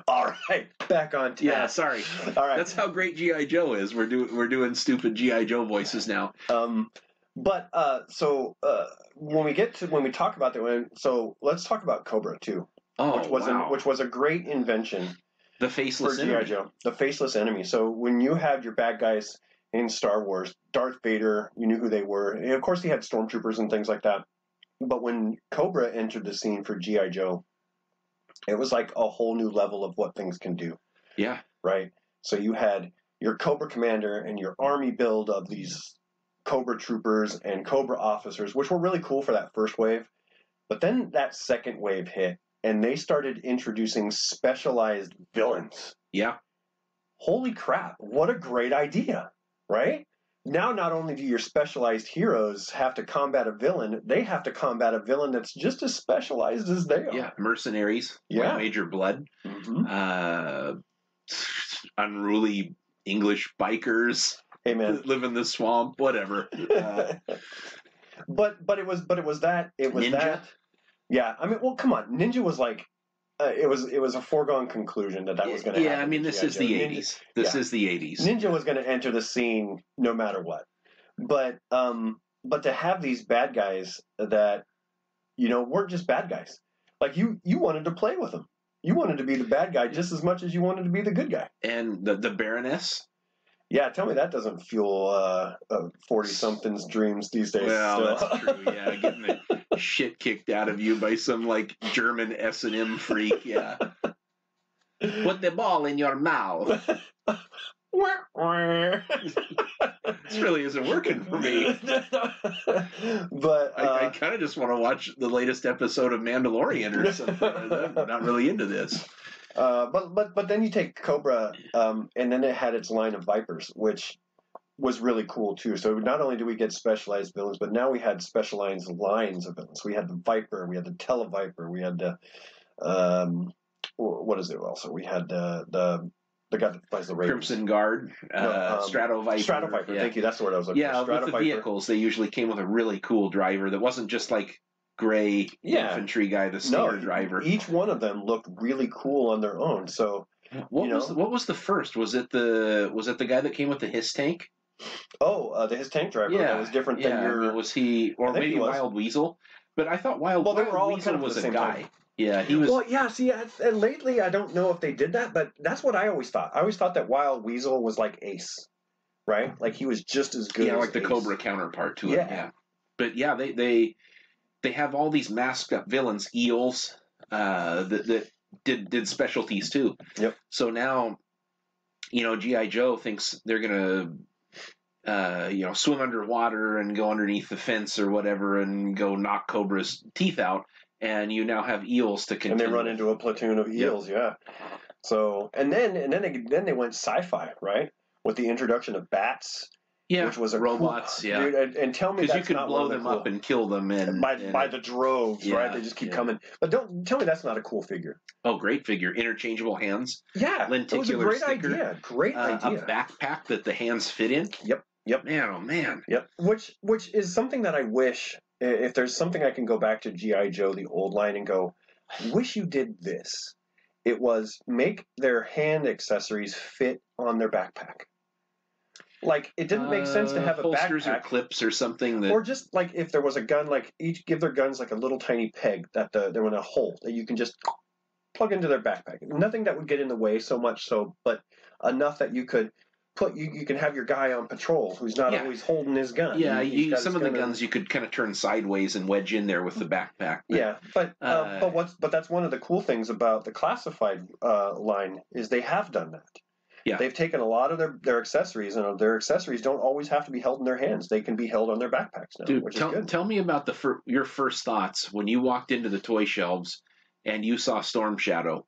C: All right, back on task.
B: Yeah, sorry.
C: All right,
B: that's how great G.I. Joe is. We're doing stupid G.I. Joe voices now.
C: But when we talk about that, so let's talk about Cobra too.
B: Oh,
C: which was a great invention.
B: The faceless enemy.
C: G.I. Joe, the faceless enemy. So when you had your bad guys in Star Wars, Darth Vader, you knew who they were. And of course, he had stormtroopers and things like that. But when Cobra entered the scene for G.I. Joe, it was like a whole new level of what things can do.
B: Yeah.
C: Right? So you had your Cobra Commander and your army build of these Cobra troopers and Cobra officers, which were really cool for that first wave. But then that second wave hit. And they started introducing specialized villains.
B: Yeah.
C: Holy crap. What a great idea, right? Now, not only do your specialized heroes have to combat a villain, they have to combat a villain that's just as specialized as they are.
B: Yeah, mercenaries.
C: Yeah.
B: Major Blood.
C: Mm-hmm.
B: Unruly English bikers.
C: Hey, man.
B: Live in the swamp, whatever.
C: But it was that. It was
B: Ninja?
C: that. Yeah, I mean, well, come on. Ninja was like, it was a foregone conclusion that was going to happen.
B: Yeah, I mean, this is the 80s. This is the 80s.
C: Ninja was going to enter the scene no matter what. But to have these bad guys that, weren't just bad guys. Like, you wanted to play with them. You wanted to be the bad guy just as much as you wanted to be the good guy.
B: And the Baroness?
C: Yeah, tell me that doesn't fuel 40-something's dreams these days.
B: Well, that's true, yeah. Getting the shit kicked out of you by some, like, German S&M freak, yeah. Put the ball in your mouth. This really isn't working for me.
C: But
B: I kind of just want to watch the latest episode of Mandalorian or something. I'm not really into this.
C: But then you take Cobra, and then it had its line of Vipers, which was really cool too. So not only do we get specialized villains, but now we had specialized lines of villains. We had the Viper, we had the Televiper, we had the what is it? Also, we had the guy that flies the Ravens.
B: Crimson Guard, Stratoviper.
C: Stratoviper, yeah. Thank you. That's the word I was looking for.
B: Yeah, with the vehicles, they usually came with a really cool driver that wasn't just like gray infantry guy, the Stinger driver.
C: Each one of them looked really cool on their own. So
B: what was the first? Was it the guy that came with the Hiss tank?
C: Oh, the Hiss tank driver. That was different than your.
B: Was he, or maybe Wild Weasel? But I thought Wild Weasel was a guy.
C: Time.
B: Yeah, he was.
C: Well, yeah. See, and lately I don't know if they did that, but that's what I always thought. I always thought that Wild Weasel was like Ace, right? Like he was just as good.
B: Yeah,
C: as
B: like the
C: Ace.
B: Cobra counterpart to it. Yeah, but yeah, they have all these masked up villains, eels, that did specialties too.
C: Yep.
B: So now, G.I. Joe thinks they're gonna. Swim underwater and go underneath the fence or whatever and go knock Cobra's teeth out, and you now have eels to continue.
C: And they run into a platoon of eels, yeah. So and then they went sci-fi, right? With the introduction of bats, which was a
B: robots,
C: cool, dude, and tell me that's
B: you could
C: not
B: blow them up and kill them
C: by the droves, right? They just keep coming. But don't tell me that's not a cool figure.
B: Oh, great figure! Interchangeable hands.
C: Yeah,
B: lenticular
C: it was a great
B: sticker,
C: idea. Great idea.
B: A backpack that the hands fit in.
C: Yep.
B: Man, oh man.
C: Yep. Which is something that I wish, if there's something I can go back to G.I. Joe, the old line, and go, I wish you did this. It was make their hand accessories fit on their backpack. Like, it didn't make sense to have a
B: holsters
C: backpack.
B: Or clips or something.
C: Or just, like, if there was a gun, like, each give their guns, like, a little tiny peg that they're in a hole that you can just plug into their backpack. Nothing that would get in the way so much so, but enough that you could you can have your guy on patrol who's not always holding his gun.
B: Yeah, some of the guns you could kind of turn sideways and wedge in there with the backpack.
C: But that's one of the cool things about the classified line is they have done that. Yeah. They've taken a lot of their accessories, and their accessories don't always have to be held in their hands. They can be held on their backpacks now, which is good.
B: Tell me about your first thoughts when you walked into the toy shelves and you saw Storm Shadow.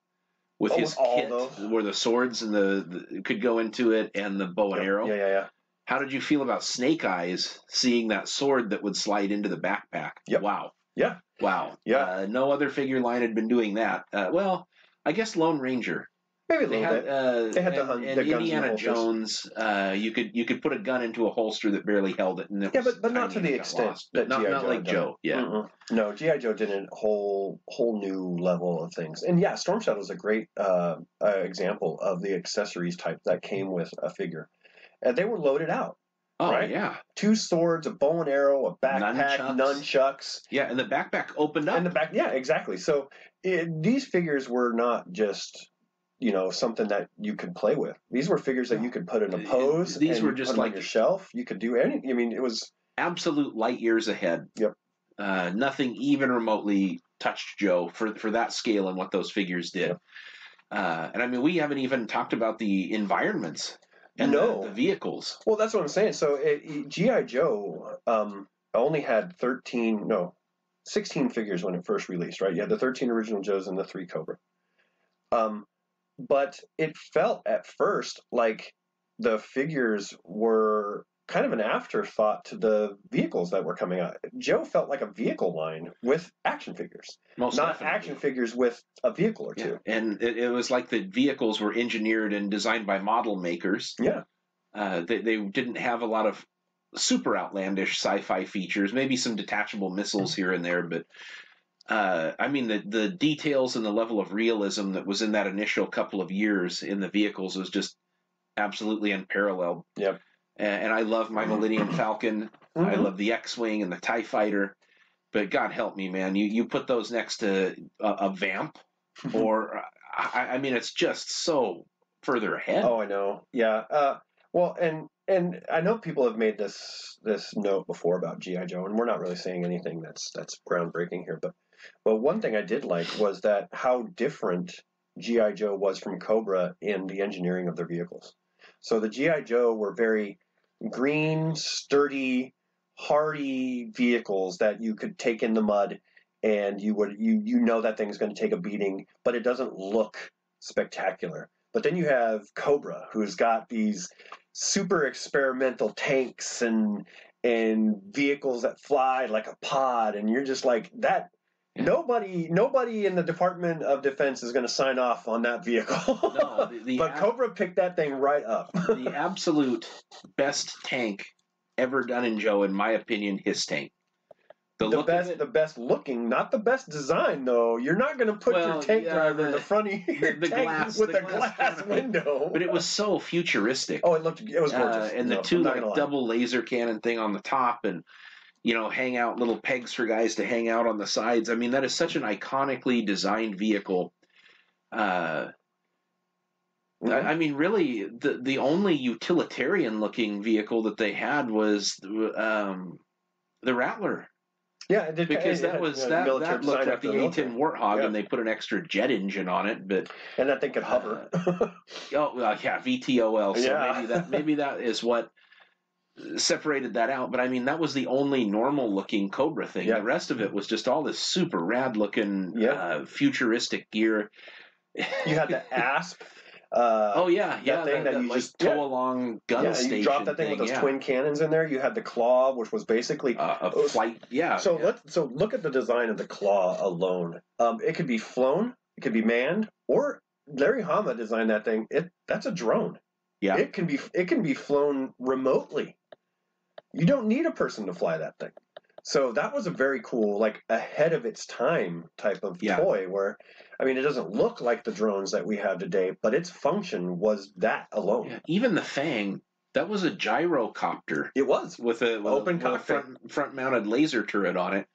B: With his kit, where the swords and the could go into it, and the bow and arrow.
C: Yeah.
B: How did you feel about Snake Eyes seeing that sword that would slide into the backpack?
C: Yep.
B: Wow.
C: Yeah.
B: Wow.
C: Yeah.
B: No other figure line had been doing that. Well, I guess Lone Ranger.
C: Maybe a little bit. They had the
B: Indiana Jones. You could put a gun into a holster that barely held it, and
C: but not to the extent that
B: not
C: G.I. Joe
B: like Joe. Yeah.
C: No, G.I. Joe did a whole new level of things, and Storm Shadow is a great example of the accessories type that came with a figure, and they were loaded out.
B: Oh,
C: right?
B: Yeah.
C: 2 swords, a bow and arrow, a backpack, nunchucks.
B: Yeah, and the backpack opened up.
C: Exactly. So these figures were not just something that you could play with. These were figures that you could put in a pose.
B: These were just like
C: on your shelf. You could do anything. I mean, it was
B: absolute light years ahead.
C: Yep.
B: Nothing even remotely touched Joe for that scale and what those figures did.
C: Yep.
B: And I mean, we haven't even talked about the environments and the vehicles.
C: Well, that's what I'm saying. So G.I. Joe only had 16 figures when it first released, right? You had the 13 original Joes and the 3 Cobra. But it felt at first like the figures were kind of an afterthought to the vehicles that were coming out. Joe felt like a vehicle line with action figures, not definitely. Action figures with a vehicle or two.
B: And it was like the vehicles were engineered and designed by model makers.
C: Yeah.
B: They didn't have a lot of super outlandish sci-fi features, maybe some detachable missiles here and there, but I mean, the details and the level of realism that was in that initial couple of years in the vehicles was just absolutely unparalleled.
C: Yep.
B: And I love my Millennium Falcon. Mm-hmm. I love the X-Wing and the TIE Fighter. But God help me, man. You put those next to a Vamp, or I mean, it's just so further ahead.
C: Oh, I know. Yeah. Well, and I know people have made this note before about G.I. Joe, and we're not really saying anything that's groundbreaking here, but one thing I did like was that how different G.I. Joe was from Cobra in the engineering of their vehicles. So the GI Joe were very green, sturdy, hardy vehicles that you could take in the mud, and you know that thing's going to take a beating, but it doesn't look spectacular. But then you have Cobra, who's got these super experimental tanks and vehicles that fly like a pod, and you're just like that. Yeah. Nobody in the Department of Defense is going to sign off on that vehicle. No, but Cobra picked that thing right up.
B: The absolute best tank ever done in Joe, in my opinion, his tank.
C: The best looking, not the best design though. You're not going to put your tank driver in the front of your tank with a glass window.
B: But it was so futuristic.
C: Oh, it was gorgeous.
B: And the two double laser cannon thing on the top, and hang out little pegs for guys to hang out on the sides. I mean, that is such an iconically designed vehicle. I mean, really, the only utilitarian looking vehicle that they had was the Rattler.
C: Yeah,
B: because that looked like the A-10 Warthog, and they put an extra jet engine on it,
C: and that thing could hover.
B: VTOL. So maybe that is what separated that out. But I mean, that was the only normal looking Cobra thing. Yeah. The rest of it was just all this super rad looking futuristic gear.
C: You had the ASP.
B: That thing that you just tow along gun station.
C: You dropped that thing with those twin cannons in there. You had the claw, which was basically
B: a flight. Yeah.
C: So look at the design of the claw alone. It could be flown, it could be manned, or Larry Hama designed that thing. That's a drone. Yeah. It can be flown remotely. You don't need a person to fly that thing. So that was a very cool, like, ahead of its time type of toy where, I mean, it doesn't look like the drones that we have today, but its function was that alone. Yeah,
B: even the Fang, that was a gyrocopter.
C: It was.
B: With a front-mounted laser turret on it.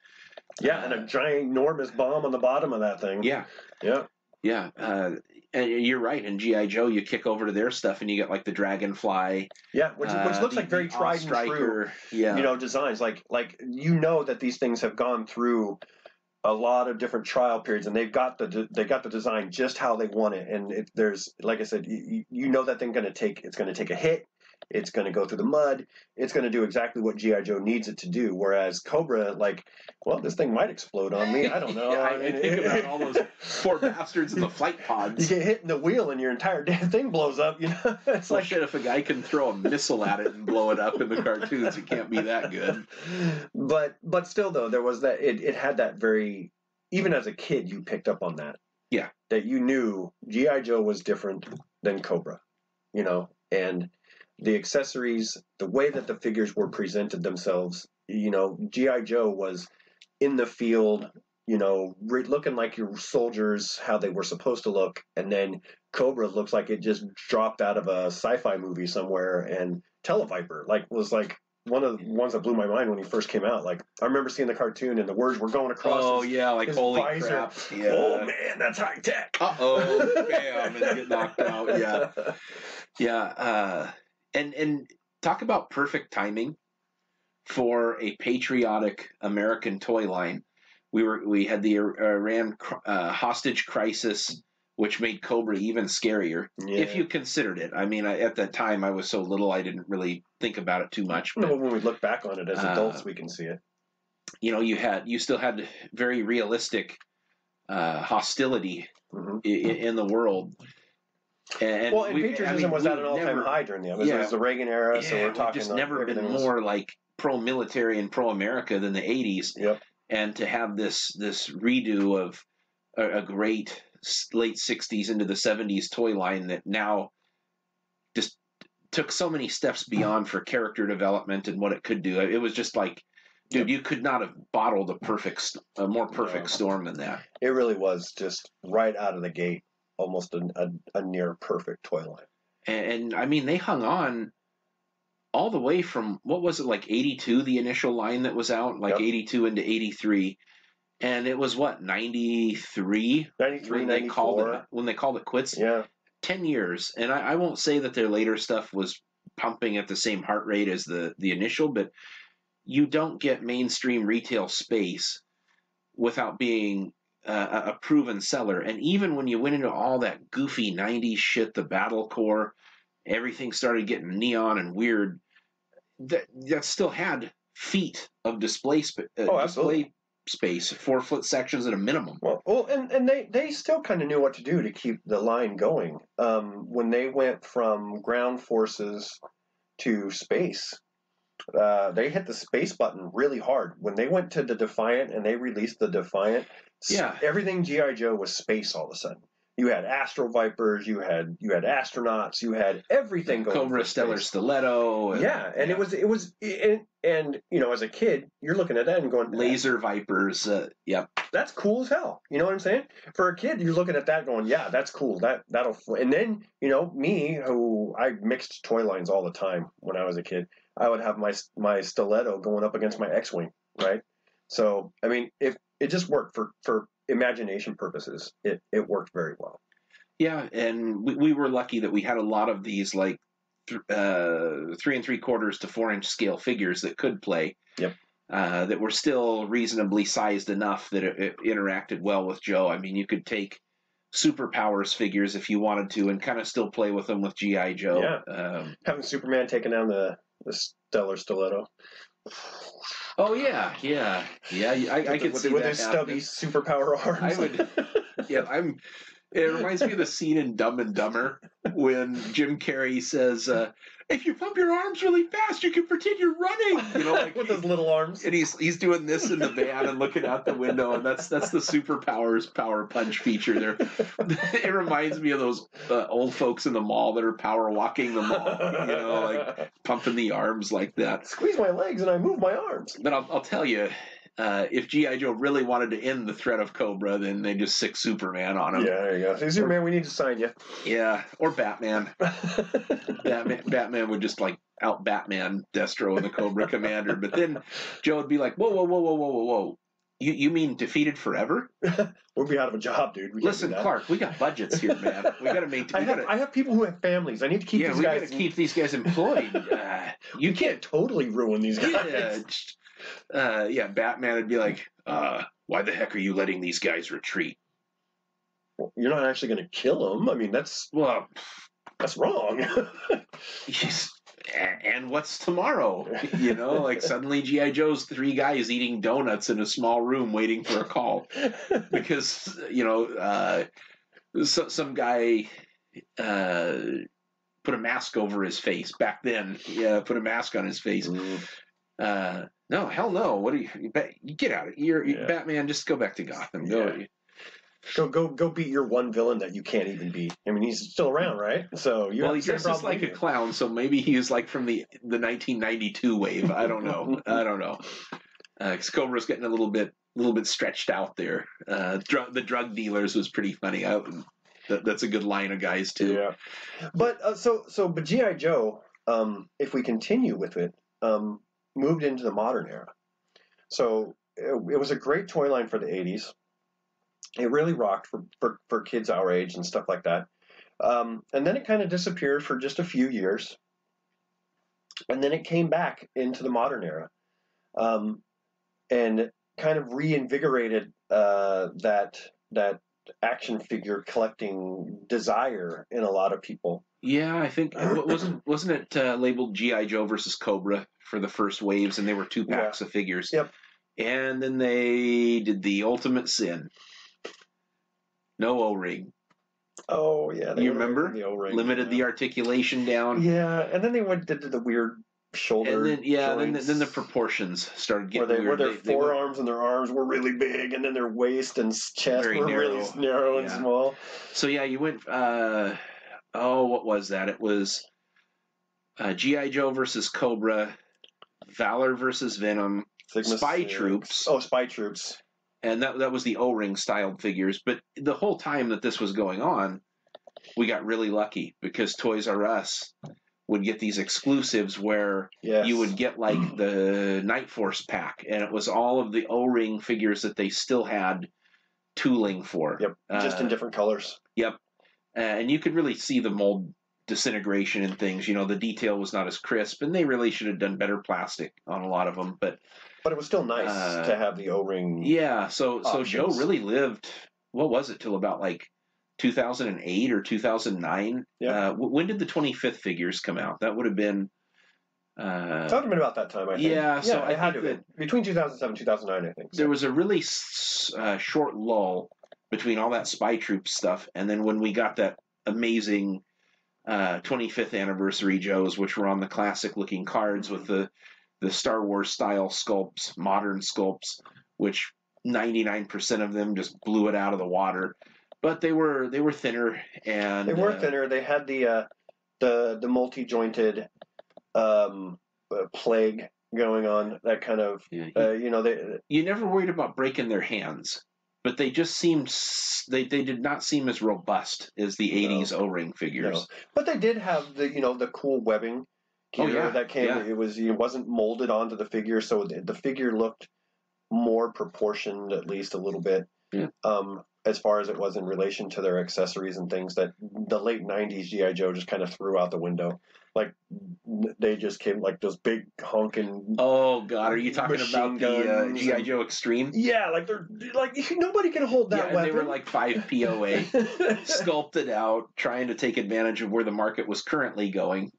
C: Yeah, and a giant, enormous bomb on the bottom of that thing.
B: Yeah.
C: Yeah.
B: Yeah, and you're right. In G.I. Joe, you kick over to their stuff, and you get like the Dragonfly.
C: Yeah, which looks like very tried and true. Yeah. Designs like that these things have gone through a lot of different trial periods, and they got the design just how they want it. And there's, like I said, that thing it's going to take a hit. It's going to go through the mud. It's going to do exactly what G.I. Joe needs it to do. Whereas Cobra, this thing might explode on me. I don't know.
B: I think about all those poor bastards in the flight pods.
C: You get hit in the wheel and your entire damn thing blows up. It's
B: shit. If a guy can throw a missile at it and blow it up in the cartoons, it can't be that good.
C: But still, though, there was that. It had that very. Even as a kid, you picked up on that.
B: Yeah.
C: That you knew G.I. Joe was different than Cobra. And the accessories, the way that the figures were presented themselves, G.I. Joe was in the field, looking like your soldiers, how they were supposed to look, and then Cobra looks like it just dropped out of a sci-fi movie somewhere, and Televiper was one of the ones that blew my mind when he first came out. I remember seeing the cartoon and the words were going across.
B: Oh his holy visor. Crap!
C: Yeah. Oh man, that's high tech.
B: Bam, and get knocked out. Yeah, yeah. And talk about perfect timing for a patriotic American toy line. We had the Iran hostage crisis, which made Cobra even scarier, if you considered it. I mean, at that time, I was so little, I didn't really think about it too much.
C: But when we look back on it as adults, we can see it.
B: You still had very realistic hostility in the world. And
C: patriotism was at an all-time high during it was the Reagan era, so we're talking.
B: Just never been more pro-military and pro-America than the 80s.
C: Yep.
B: And to have this redo of a great late 60s into the 70s toy line that now just took so many steps beyond for character development and what it could do. It was just dude, you could not have bottled a more perfect storm than that.
C: It really was just right out of the gate. Almost a near perfect toy line.
B: And I mean, they hung on all the way from, what was it, 82, the initial line that was out, 82 into 83. And it was 93?
C: 93,
B: when they called it quits?
C: Yeah.
B: 10 years. And I won't say that their later stuff was pumping at the same heart rate as the initial, but you don't get mainstream retail space without being a proven seller. And even when you went into all that goofy 90s shit, the Battle Corps everything started getting neon and weird, that still had feet of display space, 4-foot sections at a minimum.
C: Well, and they still kind of knew what to do to keep the line going. When they went from ground forces to space, they hit the space button really hard. When they went to the Defiant and they released the Defiant, everything G.I. Joe was space all of a sudden. You had Astro Vipers, you had astronauts, you had everything going.
B: Cobra, Stellar Stiletto.
C: And it was, and you know, as a kid, you're looking at that and going,
B: Laser Vipers. Yep.
C: That's cool as hell. You know what I'm saying? For a kid, you're looking at that going, yeah, that's cool. That'll. And then, you know, me, who I mixed toy lines all the time when I was a kid, I would have my Stiletto going up against my X-Wing, right? So, I mean, if it just worked for imagination purposes, it worked very well.
B: Yeah, and we were lucky that we had a lot of these like 3 3/4 to 4-inch scale figures that could play.
C: Yep.
B: That were still reasonably sized enough that it interacted well with Joe. I mean, you could take Superpowers figures if you wanted to and kind of still play with them with G.I. Joe.
C: Yeah. Having Superman taking down the Stellar Stiletto.
B: Oh, yeah. I could see that.
C: With his stubby superpower arms.
B: It reminds me of the scene in Dumb and Dumber when Jim Carrey says, if you pump your arms really fast, you can pretend you're running. You know, like
C: with his little arms.
B: And he's doing this in the van and looking out the window, and that's the Superpowers power punch feature there. It reminds me of those old folks in the mall that are power walking the mall, you know, like pumping the arms like that.
C: Squeeze my legs and I move my arms.
B: But I'll tell you, if G.I. Joe really wanted to end the threat of Cobra, then they just sick Superman on him.
C: Yeah, there you go. Hey, Superman, we need to sign you.
B: Yeah, or Batman. Batman would just like out Batman Destro and the Cobra Commander. But then Joe would be like, whoa. You mean defeated forever?
C: We'll be out of a job, dude.
B: Listen, Clark, we got budgets here, man. We got to maintain.
C: I have people who have families. I need to keep these guys.
B: Yeah, we got to keep these guys employed. You can't
C: totally ruin these guys.
B: Batman would be like, why the heck are you letting these guys retreat?
C: Well, you're not actually going to kill them. I mean, that's wrong.
B: And what's tomorrow? You know, like suddenly G.I. Joe's 3 guys eating donuts in a small room waiting for a call. Because, you know, some guy put a mask over his face back then. Yeah, put a mask on his face. No, hell no. What do you get out of here? Batman, just go back to Gotham.
C: Go beat your one villain that you can't even beat. I mean, he's still around, right? So
B: he dresses like a clown, so maybe he was like from the 1992 wave. I don't know. Because Cobra's getting a little bit stretched out there. The drug dealers was pretty funny. That's a good line of guys too.
C: Yeah, but but G.I. Joe, if we continue with it, moved into the modern era. So it was a great toy line for the 80s. It really rocked for kids our age and stuff like that. And then it kind of disappeared for just a few years. And then it came back into the modern era. And kind of reinvigorated that action figure collecting desire in a lot of people.
B: Yeah, I think wasn't it labeled G.I. Joe versus Cobra for the first waves, and they were 2 packs of figures.
C: Yep.
B: And then they did the ultimate sin. No O-ring.
C: Oh yeah,
B: you remember?
C: The O-ring,
B: limited the articulation down.
C: Yeah, and then they did the weird shoulder.
B: And then the proportions started getting weird.
C: Where their forearms and their arms were really big, and then their waist and chest were really narrow and small.
B: So yeah, you went. What was that? It was G.I. Joe versus Cobra, Valor versus Venom, Spy Troops.
C: Oh, Spy Troops.
B: And that was the O-ring styled figures. But the whole time that this was going on, we got really lucky because Toys R Us would get these exclusives where you would get like the Night Force pack, and it was all of the O-ring figures that they still had tooling for.
C: Yep, just in different colors.
B: Yep. And you could really see the mold disintegration and things. You know, the detail was not as crisp, and they really should have done better plastic on a lot of them. But
C: it was still nice to have the O-ring.
B: Yeah, so
C: options.
B: Joe really lived, what was it, till about like 2008 or 2009.
C: Yeah.
B: When did the 25th figures come out? That would have been.
C: That would have been about that time, I think.
B: Yeah, so I
C: had
B: think
C: to have been. Between 2007 and 2009, I think. So.
B: There was a really short lull between all that Spy Troop stuff, and then when we got that amazing 25th anniversary Joes, which were on the classic-looking cards with the Star Wars style sculpts, modern sculpts, which 99% of them just blew it out of the water. But they were thinner, and
C: they were thinner. They had the multi-jointed plague going on. That kind of
B: you never worried about breaking their hands, but they just seemed they did not seem as robust as the 80s O-ring figures.
C: No. But they did have the cool webbing gear that came. Yeah. It wasn't molded onto the figure, so the figure looked more proportioned, at least a little bit.
B: Yeah.
C: As far as it was in relation to their accessories and things that the late 90s G.I. Joe just kind of threw out the window. Like, they just came like those big honking...
B: Oh, God, are you talking about the G.I. Joe Extreme?
C: Yeah, like they're... Like, nobody can hold that weapon.
B: They were like 5 POA, sculpted out, trying to take advantage of where the market was currently going.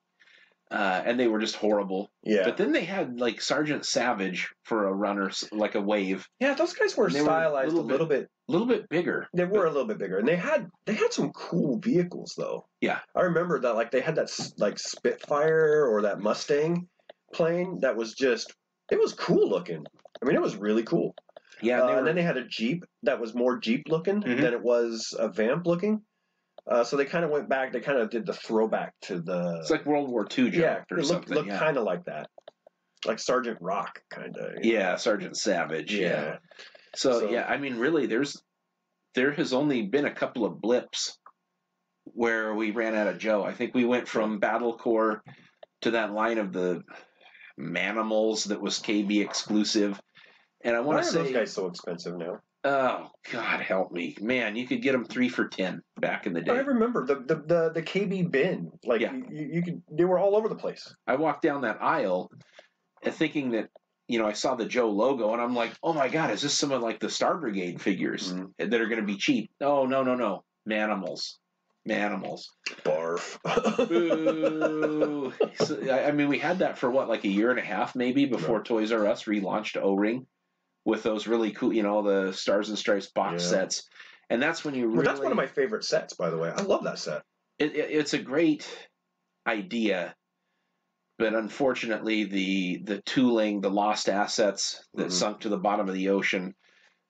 B: And they were just horrible.
C: Yeah.
B: But then they had, like, Sergeant Savage for a runner, like a wave.
C: Yeah, those guys were stylized a little bit
B: bigger.
C: They were a little bit bigger. And they had some cool vehicles, though.
B: Yeah.
C: I remember that, like, they had that, like, Spitfire or that Mustang plane that was just... It was cool looking. I mean, it was really cool.
B: Yeah.
C: And then they had a Jeep that was more Jeep looking than it was a Vamp looking. So they kind of went back. They kind of did the throwback to the...
B: It's like World War II Jeep or something.
C: It looked kind of like that. Like Sergeant Rock, kind of.
B: Yeah, Sergeant Savage, yeah. So, yeah, I mean, really, there has only been a couple of blips where we ran out of Joe. I think we went from Battle Corps to that line of the Manimals that was KB exclusive. And I want to say...
C: Why are those guys so expensive now?
B: Oh, God help me. Man, you could get them 3 for $10 back in the day.
C: I remember the KB bin. Like, you could, they were all over the place.
B: I walked down that aisle thinking that, I saw the Joe logo, and I'm like, oh my God, is this some of like the Star Brigade figures that are going to be cheap? No. Manimals.
C: Barf.
B: Boo. So, I mean, we had that for like a year and a half maybe before Toys R Us relaunched O-Ring. With those really cool, the Stars and Stripes box sets. And that's when you really...
C: Well, that's one of my favorite sets, by the way. I love that set.
B: It's a great idea, but unfortunately the tooling, the lost assets that sunk to the bottom of the ocean,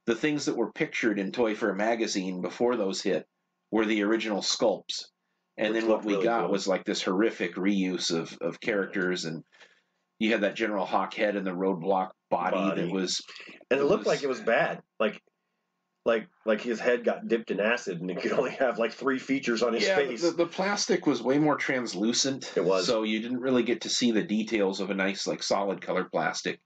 B: the things that were pictured in Toy Fair magazine before those hit were the original sculpts. And then what we got was like this horrific reuse of characters, and you had that General Hawk head and the Roadblock body. That was...
C: And it looked like it was bad. Like his head got dipped in acid and he could only have like 3 features on his face.
B: The plastic was way more translucent.
C: It was.
B: So you didn't really get to see the details of a nice like solid colored plastic.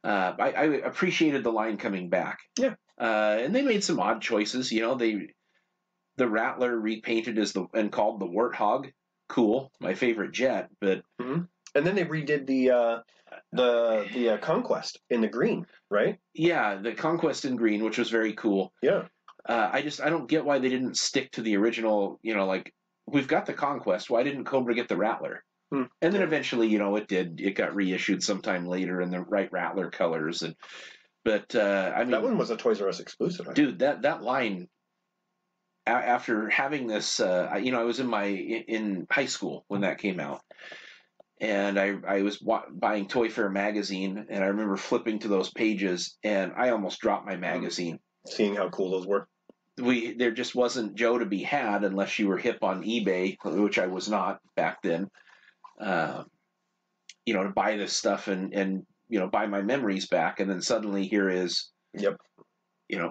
B: I appreciated the line coming back.
C: Yeah.
B: And they made some odd choices. The Rattler repainted and called the Warthog. Cool. My favorite jet, but...
C: And then they redid the Conquest in the green, right?
B: Yeah, the Conquest in green, which was very cool.
C: Yeah.
B: I don't get why they didn't stick to the original, like, we've got the Conquest, why didn't Cobra get the Rattler? And then eventually, it got reissued sometime later in the right Rattler colors. But I mean...
C: That one was a Toys R Us exclusive.
B: Dude, that line, after having this, I was in high school when that came out. And I was buying Toy Fair magazine, and I remember flipping to those pages, and I almost dropped my magazine.
C: Seeing how cool those were.
B: There just wasn't Joe to be had unless you were hip on eBay, which I was not back then. To buy this stuff and buy my memories back, and then suddenly here is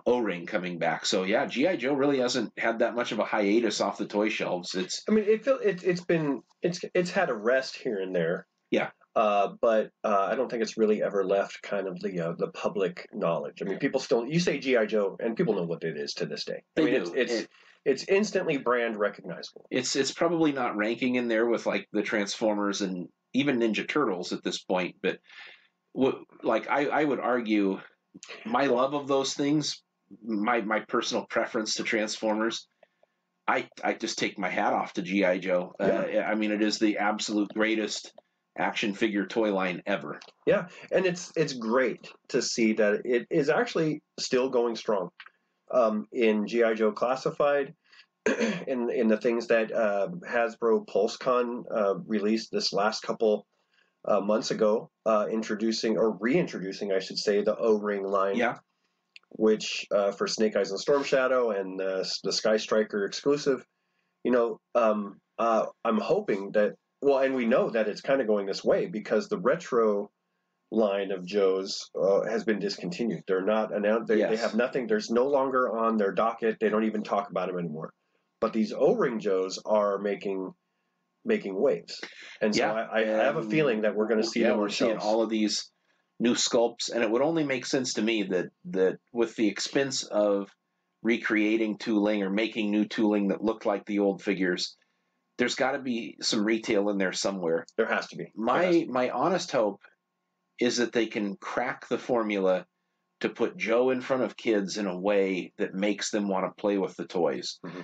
B: O-Ring coming back. So yeah, G.I. Joe really hasn't had that much of a hiatus off the toy shelves. It's
C: had a rest here and there.
B: Yeah.
C: But I don't think it's really ever left kind of the public knowledge. I mean, people still, you say G.I. Joe and people know what it is to this day. It's instantly brand recognizable.
B: It's probably not ranking in there with like the Transformers and even Ninja Turtles at this point, but I would argue my love of those things, my personal preference to Transformers I just take my hat off to G.I. Joe. I mean, it is the absolute greatest action figure toy line ever.
C: Yeah, and it's great to see that it is actually still going strong. In G.I. Joe Classified, in the things that Hasbro PulseCon released this last couple months ago, introducing or reintroducing, I should say, the O-Ring line.
B: Yeah.
C: Which for Snake Eyes and Storm Shadow and the Sky Striker exclusive, I'm hoping that, well, and we know that it's kind of going this way because the retro line of Joes has been discontinued. They're not announced. They have nothing. There's no longer on their docket. They don't even talk about them anymore. But these O-Ring Joes are making waves, and so I have a feeling that we're going to see them.
B: We're seeing all of these new sculpts, and it would only make sense to me that with the expense of recreating tooling or making new tooling that looked like the old figures, there's got to be some retail in there somewhere.
C: There has to be.
B: My honest hope is that they can crack the formula to put Joe in front of kids in a way that makes them want to play with the toys. Mm-hmm.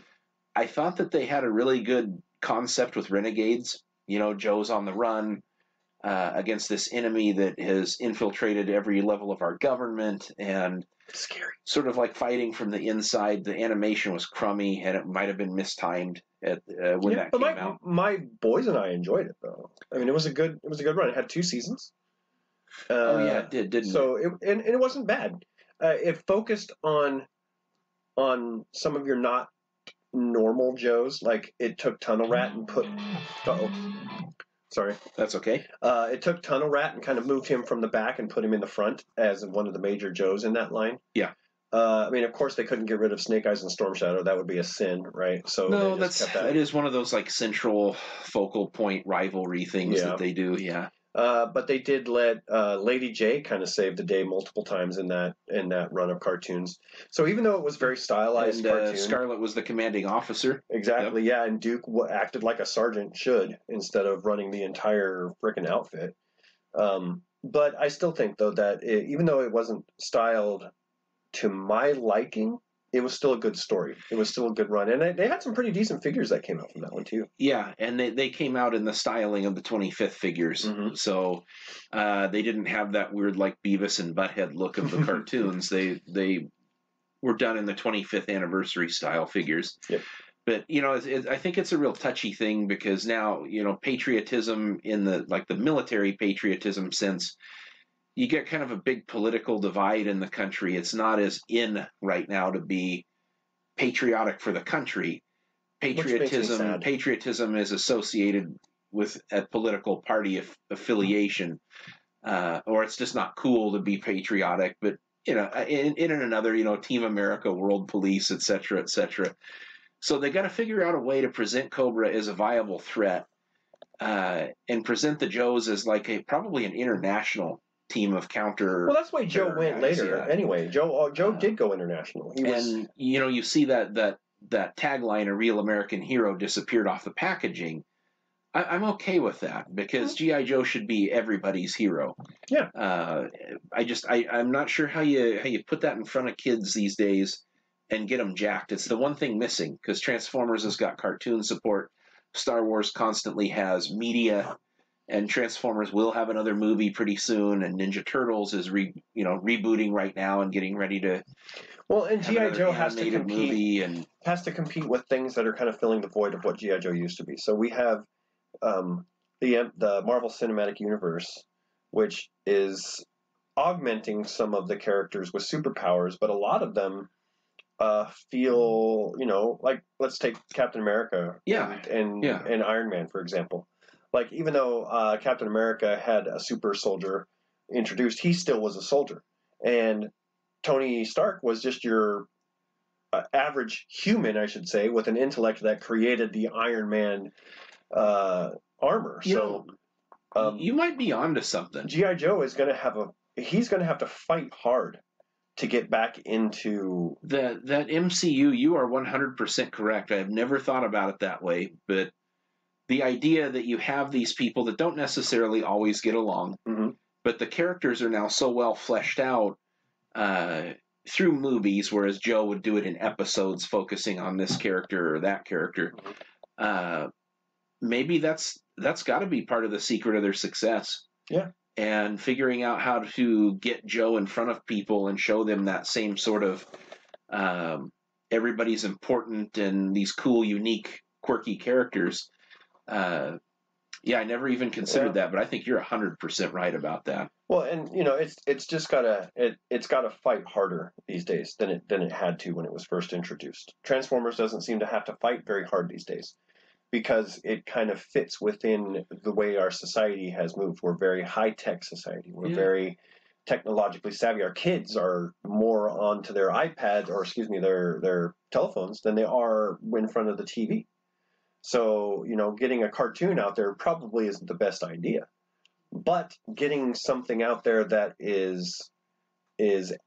B: I thought that they had a really good concept with Renegades. Joe's on the run against this enemy that has infiltrated every level of our government, and
C: it's scary.
B: Sort of like fighting from the inside. The animation was crummy, and it might have been mistimed when that came out.
C: My boys and I enjoyed it, though. I mean, it was a good run. It had 2 seasons.
B: It did, didn't it?
C: So it wasn't bad. It focused on some of your not normal Joes. Like it took Tunnel Rat and put. Sorry.
B: That's okay.
C: It took Tunnel Rat and kind of moved him from the back and put him in the front as one of the major Joes in that line.
B: Yeah.
C: I mean, of course, they couldn't get rid of Snake Eyes and Storm Shadow. That would be a sin, right? So
B: no, it is one of those like central focal point rivalry things that they do. Yeah.
C: But they did let Lady J kind of save the day multiple times in that run of cartoons. So even though it was very stylized, cartoon,
B: Scarlet was the commanding officer.
C: Exactly, yeah, and Duke acted like a sergeant should instead of running the entire frickin' outfit. But I still think though that even though it wasn't styled to my liking, it was still a good story. It was still a good run. And they had some pretty decent figures that came out from that one, too.
B: Yeah, and they came out in the styling of the 25th figures. Mm-hmm. So they didn't have that weird, like, Beavis and Butthead look of the cartoons. They were done in the 25th anniversary style figures.
C: Yep.
B: But, I think it's a real touchy thing because now, patriotism in the military patriotism sense, you get kind of a big political divide in the country. It's not as in right now to be patriotic for the country. Patriotism is associated with a political party affiliation, or it's just not cool to be patriotic. But in another, Team America, World Police, etc., etc. So they got to figure out a way to present Cobra as a viable threat, and present the Joes as like probably an international team of counter.
C: Well, that's why Joe went later. Yeah. Anyway, Joe did go international.
B: You see that tagline, "A Real American Hero," disappeared off the packaging. I'm okay with that because G.I. Joe should be everybody's hero.
C: Yeah.
B: I'm not sure how you put that in front of kids these days and get them jacked. It's the one thing missing because Transformers has got cartoon support. Star Wars constantly has media. And Transformers will have another movie pretty soon, and Ninja Turtles is rebooting right now and getting ready to.
C: Well, and G.I. Joe has to compete with things that are kind of filling the void of what G.I. Joe used to be. So we have the Marvel Cinematic Universe, which is augmenting some of the characters with superpowers, but a lot of them feel, like let's take Captain America, and Iron Man, for example. Like, even though Captain America had a super soldier introduced, he still was a soldier. And Tony Stark was just your average human, I should say, with an intellect that created the Iron Man armor.
B: You might be onto something.
C: G.I. Joe is going to he's going to have to fight hard to get back into...
B: That MCU, you are 100% correct. I have never thought about it that way, but... The idea that you have these people that don't necessarily always get along, but the characters are now so well fleshed out, through movies, whereas Joe would do it in episodes focusing on this character or that character. Maybe that's got to be part of the secret of their success.
C: Yeah.
B: And figuring out how to get Joe in front of people and show them that same sort of everybody's important and these cool, unique, quirky characters. Yeah, I never even considered that, but I think you're 100% right about that.
C: Well, and it's just gotta fight harder these days than it had to when it was first introduced. Transformers doesn't seem to have to fight very hard these days because it kind of fits within the way our society has moved. We're a very high tech society. We're very technologically savvy. Our kids are more onto their iPads or their telephones than they are in front of the TV. So, getting a cartoon out there probably isn't the best idea. But getting something out there that is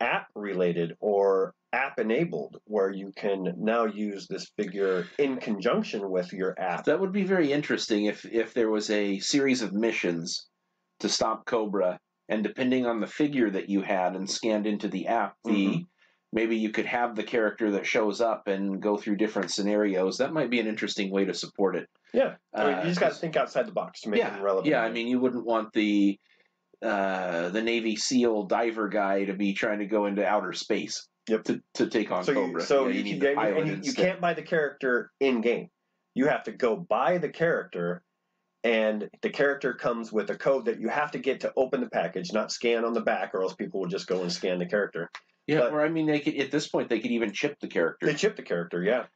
C: app related or app enabled, where you can now use this figure in conjunction with your app.
B: That would be very interesting if there was a series of missions to stop Cobra, and depending on the figure that you had and scanned into the app, maybe you could have the character that shows up and go through different scenarios. That might be an interesting way to support it.
C: Yeah, you just got to think outside the box to make it relevant.
B: Yeah, I mean, you wouldn't want the Navy SEAL diver guy to be trying to go into outer space to take on Cobra.
C: You can't buy the character in game. You have to go buy the character, and the character comes with a code that you have to get to open the package, not scan on the back, or else people will just go and scan the character.
B: Yeah, or I mean, they could, at this point, they could even chip the character.
C: They chip the character, yeah.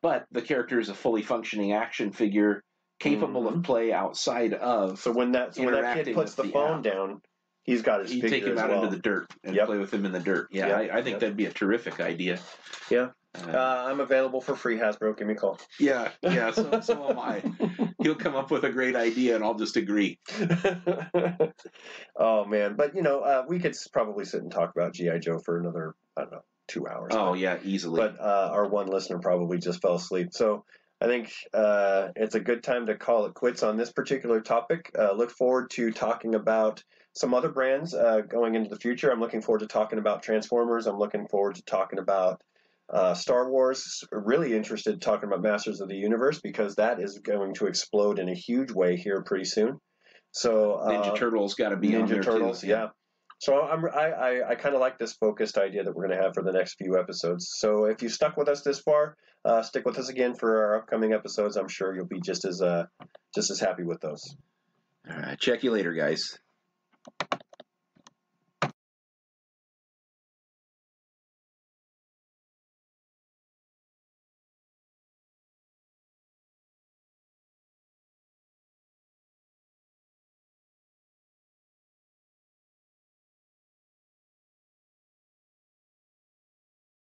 B: But the character is a fully functioning action figure capable of play outside of.
C: So when that kid puts the phone down, he's got his figure.
B: You take him out into the dirt and play with him in the dirt. Yeah, I think that'd be a terrific idea.
C: Yeah. I'm available for free, Hasbro. Give me a call.
B: Yeah, so am I. He'll come up with a great idea, and I'll just agree.
C: Oh, man. But, we could probably sit and talk about G.I. Joe for another, 2 hours.
B: Oh, yeah, easily.
C: But our one listener probably just fell asleep. So I think it's a good time to call it quits on this particular topic. Look forward to talking about some other brands going into the future. I'm looking forward to talking about Transformers. I'm looking forward to talking about Star Wars. Really interested in talking about Masters of the Universe because that is going to explode in a huge way here pretty soon. So
B: Ninja Turtles got to be on there
C: Turtles,
B: too.
C: Yeah. So I kind of like this focused idea that we're going to have for the next few episodes. So if you stuck with us this far, stick with us again for our upcoming episodes. I'm sure you'll be just as happy with those.
B: All right. Check you later, guys.